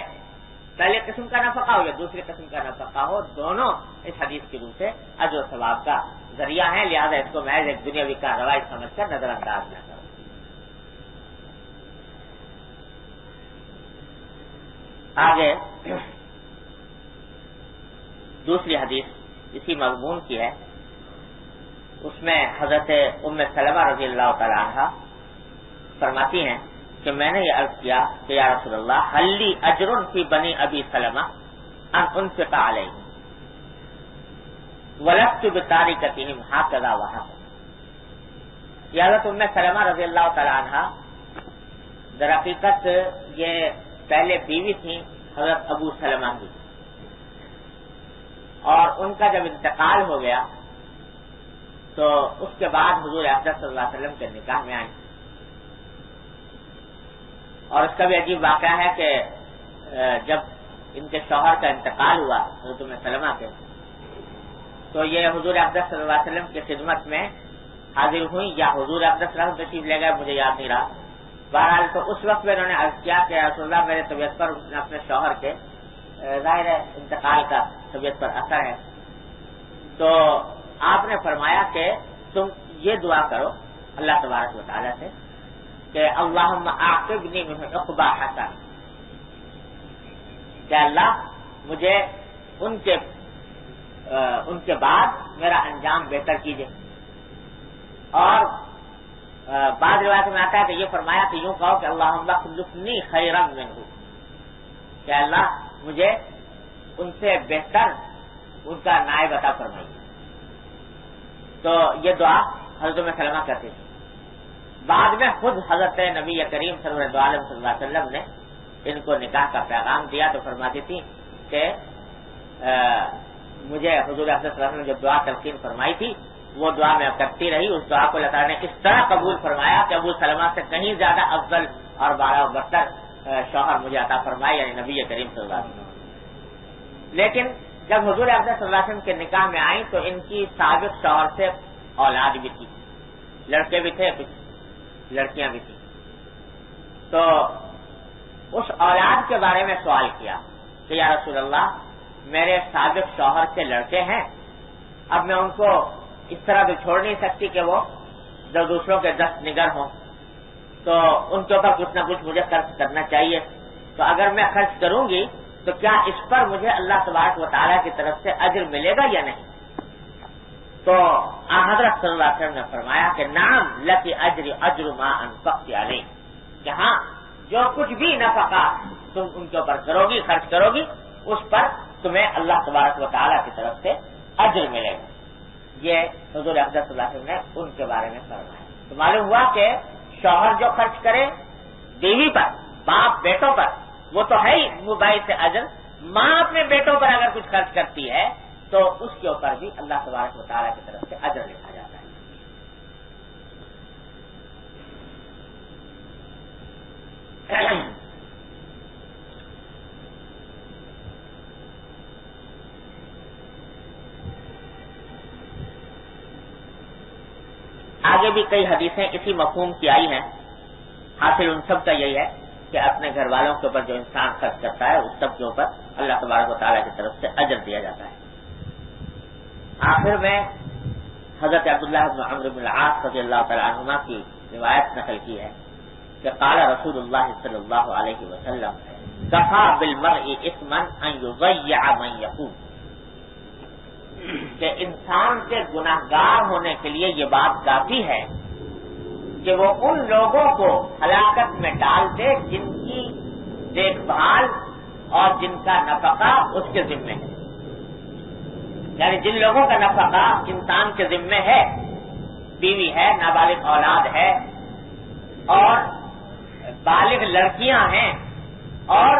پہلے قسم کا نفقہ ہو یا دوسرے قسم کا نفقہ ہو, دونوں اس حدیث کی روح سے اجر و ثواب کا ذریعہ ہے. لہذا اس کو محض ایک دنیاوی کارروائی سمجھ کر نظر انداز نہ کرو. آگے دوسری حدیث اسی مضمون کی ہے. اس میں حضرت ام سلمہ رضی اللہ تعالی عنہ فرماتی ہیں کہ میں نے یہ عرض کیا کہ یا رسول اللہ هل لی اجر فی بنی ابی سلمہ ان انفق علیہ ولست بتارکتہم ہکذا وہکذا. یہ حضرت ام سلمہ رضی اللہ تعالی عنہ در حقیقت یہ پہلے بیوی تھیں حضرت ابو سلمہ کی, ان کا جب انتقال ہو گیا تو اس کے بعد حضور اقدس صلی اللہ علیہ وسلم کے نکاح میں آئیں. اور اس کا بھی عجیب واقعہ ہے کہ جب ان کے شوہر کا انتقال ہوا حضرت ام سلمہ کے، تو یہ حضور اقدس صلی اللہ علیہ وسلم کی خدمت میں حاضر ہوئی، یا حضور اقدس صلی اللہ علیہ وسلم تشریف لے گئے، مجھے یاد نہیں رہا. بہرحال تو اس وقت میں انہوں نے عرض کیا کہ رسول اللہ میرے طبیعت پر اپنے شوہر کے ظاہر ہے انتقال کا طبیعت پر اثر ہے. تو آپ نے فرمایا کہ تم یہ دعا کرو اللہ تبارک و تعالیٰ سے کہ اللہم عاقبنی من عقبہ حسن، کہ اللہ مجھے ان کے بعد میرا انجام بہتر کیجیے. اور بعض روایت میں آتا ہے کہ یہ فرمایا کہ یوں کہو کہ اللہم اخلفنی خیرا منہ، کہ اللہ مجھے ان سے بہتر ان کا نائب عطا فرمائیے. تو یہ دعا حضرت ام سلمہ کرتی تھی. بعد میں خود حضرت نبی کریم صلی اللہ علیہ وسلم نے ان کو نکاح کا پیغام دیا تو فرماتی تھی کہ مجھے حضور صلی اللہ علیہ وسلم نے جو دعا تلقین فرمائی تھی وہ دعا میں کرتی رہی. اس دعا کو اللہ تعالیٰ نے اس طرح قبول فرمایا کہ ابو سلمہ سے کہیں زیادہ افضل اور بالا و برتر شوہر مجھے عطا فرمائے، یعنی نبی کریم صلی اللہ علیہ وسلم. لیکن جب حضور اقدس صلی اللہ علیہ وسلم کے نکاح میں آئیں تو ان کی سابق شوہر سے اولاد بھی تھی، لڑکے بھی تھے، کچھ لڑکیاں بھی تھیں. تو اس اولاد کے بارے میں سوال کیا کہ یا رسول اللہ میرے سابق شوہر کے لڑکے ہیں، اب میں ان کو اس طرح تو چھوڑ نہیں سکتی کہ وہ جو دوسروں کے دست نگر ہوں، تو ان کے اوپر کچھ نہ کچھ مجھے خرچ کرنا چاہیے. تو اگر میں خرچ کروں گی تو کیا اس پر مجھے اللہ تبارک و تعالیٰ کی طرف سے اجر ملے گا یا نہیں؟ تو حضرت صلی اللہ علیہ وسلم نے فرمایا کہ نعم لکی اجر ما انفقت علیہ، کہ ہاں جو کچھ بھی نفقہ تم ان کے اوپر کرو گی، خرچ کرو گی، اس پر تمہیں اللہ تبارک و تعالیٰ کی طرف سے اجر ملے گا. یہ حضور اقدس صلی اللہ علیہ وسلم نے ان کے بارے میں فرمایا. تو معلوم ہوا کہ شوہر جو خرچ کرے بیوی پر، باپ بیٹوں پر، وہ تو ہے ہی وہ باعث اجر. ماں اپنے بیٹوں پر اگر کچھ خرچ کرتی ہے تو اس کے اوپر بھی اللہ تبارک و تعالیٰ کی طرف سے اجر لکھا جاتا ہے. آگے بھی کئی حدیثیں اسی مفہوم کی آئی ہیں. حاصل ان سب کا یہی ہے کہ اپنے گھر والوں کے اوپر جو انسان خرچ کرتا ہے اس سب کے اوپر اللہ تبارک و تعالیٰ کی طرف سے اجر دیا جاتا ہے. آخر میں حضرت عبداللہ بن عمرو بن العاص رضی اللہ تعالیٰ عنہما کی روایت نقل کی ہے کہ قال رسول اللہ صلی اللہ علیہ وسلم کفی بالمرء اثما ان یضیع من یقوم، کہ انسان کے گناہگار ہونے کے لیے یہ بات کافی ہے کہ وہ ان لوگوں کو ہلاکت میں ڈال دے جن کی دیکھ بھال اور جن کا نفقہ اس کے ذمے ہے. یعنی جن لوگوں کا نفقہ انسان کے ذمے ہے، بیوی ہے، نابالغ اولاد ہے، اور بالغ لڑکیاں ہیں، اور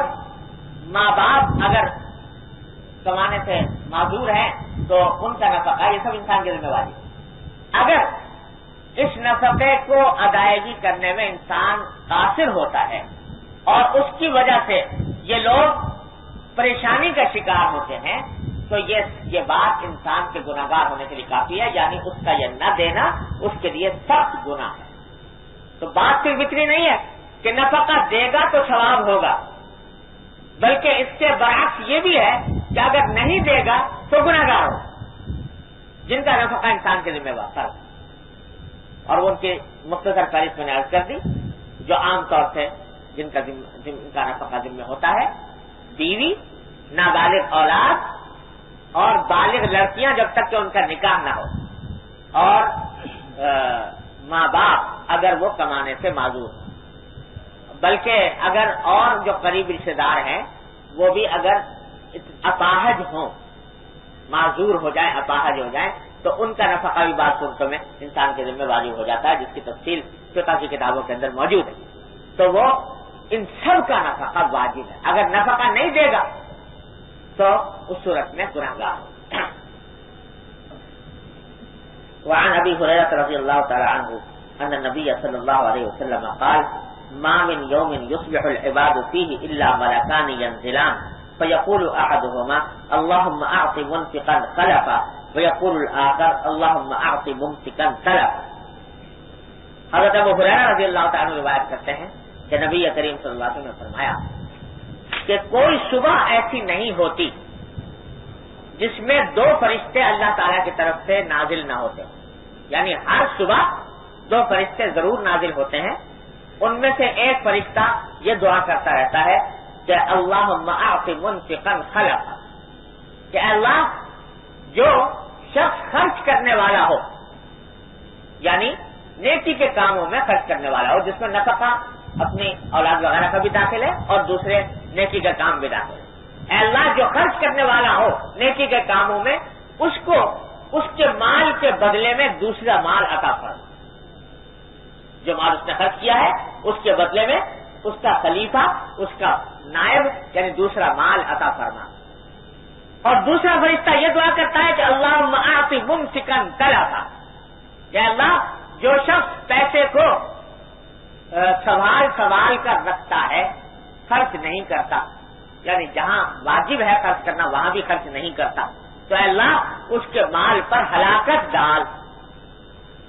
ماں باپ اگر کمانے سے معذور ہیں تو ان کا نفقہ، یہ سب انسان کی ذمہ داری. اگر اس نفقے کو ادائیگی کرنے میں انسان قاصر ہوتا ہے اور اس کی وجہ سے یہ لوگ پریشانی کا شکار ہوتے ہیں تو یہ بات انسان کے گناہگار ہونے کے لیے کافی ہے. یعنی اس کا یہ نہ دینا اس کے لیے سخت گناہ ہے. تو بات صرف اتنی نہیں ہے کہ نفقہ دے گا تو ثواب ہوگا، بلکہ اس کے برعکس یہ بھی ہے کہ اگر نہیں دے گا تو گناہگار ہو. جن کا نفقہ انسان کے ذمہ دار، اور وہ ان کی مختصر فہرست میں نے عرض کر دی، جو عام طور سے جن کا نفقہ ذمہ ہوتا ہے: بیوی، نابالغ اولاد اور بالغ لڑکیاں جب تک کہ ان کا نکاح نہ ہو، اور ماں باپ اگر وہ کمانے سے معذور ہوں. بلکہ اگر اور جو قریب رشتے دار ہیں وہ بھی اگر اپاہج ہوں، معذور ہو جائیں، اپاہج ہو جائیں، تو ان کا نفقہ بھی بعض صورتوں میں انسان کے ذمہ واجب ہو جاتا ہے، جس کی تفصیل فقہ کی کتابوں کے اندر موجود ہے. تو وہ ان سب کا نفقہ واجب ہے. اگر نفقہ نہیں دے گا تو اس صورت میں گنہگار ہو. وعن ابي هريره رضي الله تعالى عنه ان النبي صلى الله عليه وسلم قال ما من يوم يصبح العباد فيه الا ملكان ينزلان فيقول احدهما اللهم اعط منفقا خلفا ويقول الاخر اللهم اعط ممسكا تلفا. حضرت ابو ہریرہ رضی اللہ تعالی عنہ روایت کرتے ہیں کہ نبی کریم صلی اللہ علیہ وسلم نے فرمایا کہ کوئی صبح ایسی نہیں ہوتی جس میں دو فرشتے اللہ تعالیٰ کی طرف سے نازل نہ ہوتے. یعنی ہر صبح دو فرشتے ضرور نازل ہوتے ہیں. ان میں سے ایک فرشتہ یہ دعا کرتا رہتا ہے کہ اللہم اعط منفقا خلفا، کہ اللہ جو شخص خرچ کرنے والا ہو، یعنی نیکی کے کاموں میں خرچ کرنے والا ہو، جس میں نفقہ اپنی اولاد وغیرہ کا بھی داخل ہے اور دوسرے نیکی کا کام بھی داخل ہے. اے اللہ جو خرچ کرنے والا ہو نیکی کے کاموں میں، اس کو اس کے مال کے بدلے میں دوسرا مال عطا فرما. جو مال اس نے خرچ کیا ہے اس کے بدلے میں اس کا خلیفہ، اس کا نائب یعنی دوسرا مال عطا فرما. اور دوسرا فرشتہ یہ دعا کرتا ہے کہ اللہم اعط ممسکا تلفا، کہ اللہ جو شخص پیسے کو سنبھال کر رکھتا ہے، خرچ نہیں کرتا، یعنی جہاں واجب ہے خرچ کرنا وہاں بھی خرچ نہیں کرتا، تو اے اللہ اس کے مال پر ہلاکت ڈال،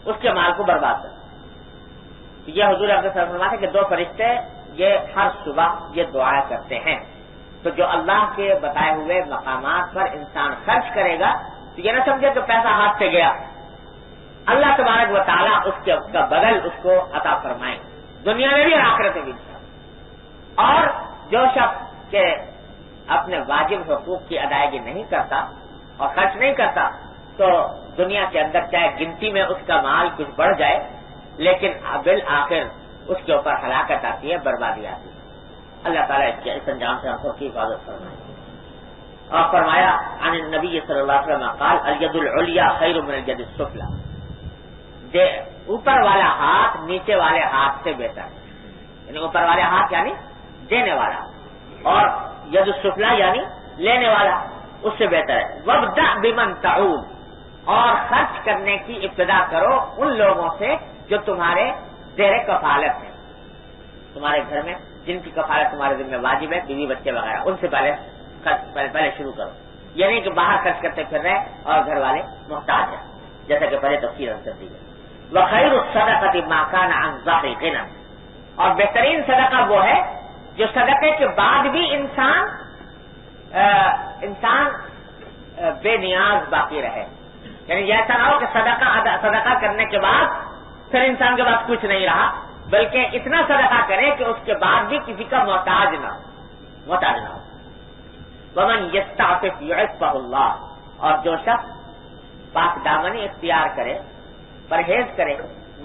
اس کے مال کو برباد کر. یہ حضور صلی اللہ علیہ وسلم فرماتے ہیں کہ دو فرشتے یہ ہر صبح یہ دعا کرتے ہیں. تو جو اللہ کے بتائے ہوئے مقامات پر انسان خرچ کرے گا تو یہ نہ سمجھے کہ پیسہ ہاتھ سے گیا، اللہ تبارک و تعالیٰ اس کا بدل اس کو عطا فرمائیں دنیا میں بھی اور آخرت میں بھی. اور جو شخص کہ اپنے واجب حقوق کی ادائیگی نہیں کرتا اور خرچ نہیں کرتا تو دنیا کے اندر چاہے گنتی میں اس کا مال کچھ بڑھ جائے لیکن بالآخر اس کے اوپر ہلاکت آتی ہے، بربادی آتی ہے. اللہ تعالیٰ اس انجام سے ہم سب کی حفاظت فرمائے. اور فرمایا عن النبی صلی اللہ علیہ وسلم قال الید العلیٰ خیر من الید السفلی، اوپر والا ہاتھ نیچے والے ہاتھ سے بہتر ہے. یعنی اوپر والے ہاتھ یعنی دینے والا اور ید السفلی یعنی لینے والا اس سے بہتر ہے. وابدأ بمن تعول، اور خرچ کرنے کی ابتدا کرو ان لوگوں سے جو تمہارے زیر کفالت ہیں، تمہارے گھر میں جن کی کفالت تمہارے ذمہ واجب ہے، بیوی بچے وغیرہ، ان سے پہلے شروع کرو. یعنی کہ باہر خرچ کرتے پھر رہے اور گھر والے محتاج ہیں، جیسا کہ پہلے تفصیل کر دی گئی. وخیر الصدقۃ ما کان عن ظہر غنی، اور بہترین صدقہ وہ ہے جو صدقے کے بعد بھی انسان بے نیاز باقی رہے. یعنی ایسا نہ ہو کہ صدقہ کرنے کے بعد پھر انسان کے پاس کچھ نہیں رہا، بلکہ اتنا صدقہ کرے کہ اس کے بعد بھی کسی کا محتاج نہ ہو. ومن یستعفف یعفہ اللہ، اور جو شخص پاک دامنی اختیار کرے، پرہیز کرے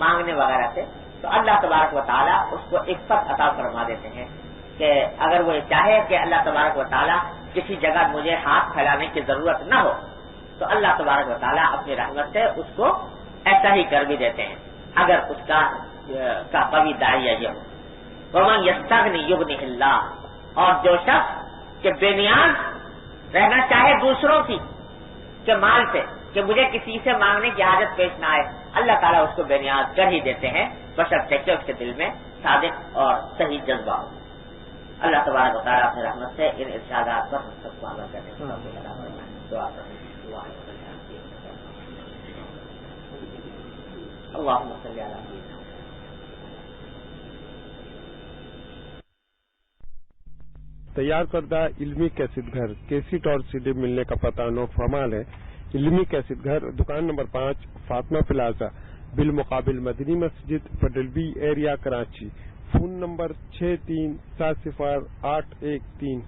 مانگنے وغیرہ سے، تو اللہ تبارک و تعالیٰ اس کو عفت عطا فرما دیتے ہیں. کہ اگر وہ چاہے کہ اللہ تبارک و تعالیٰ کسی جگہ مجھے ہاتھ پھیلانے کی ضرورت نہ ہو تو اللہ تبارک و تعالیٰ اپنی رحمت سے اس کو ایسا ہی کر بھی دیتے ہیں اگر اس کا قوی داعیہ یہ ہو. ومن یستغنی یغنہ اللہ، اور جو شخص کہ بے نیاز رہنا چاہے دوسروں کی کے مال سے، کہ مجھے کسی سے مانگنے کی حاجت پیش نہ آئے، اللہ تعالیٰ اس کو بے نیاز کر ہی دیتے ہیں بشرطے کہ اس کے دل میں صادق اور صحیح جذبہ ہو. اللہ تبارک و تعالیٰ اپنی رحمت سے ان ارشادات پر ہم سب کو عمل کرنے کی توفیق عطا فرمائے. دعا کریں. اللهم صل على سيدنا. تیار کردہ علمی کیسٹ گھر کیسٹ اور CD ملنے کا پتہ نو فرمان ہے. علمی کیسٹ گھر، دکان نمبر 5، فاطمہ پلازا، بالمقابل مدنی مسجد، fiddle be area, Karachi. Phone number 63708113.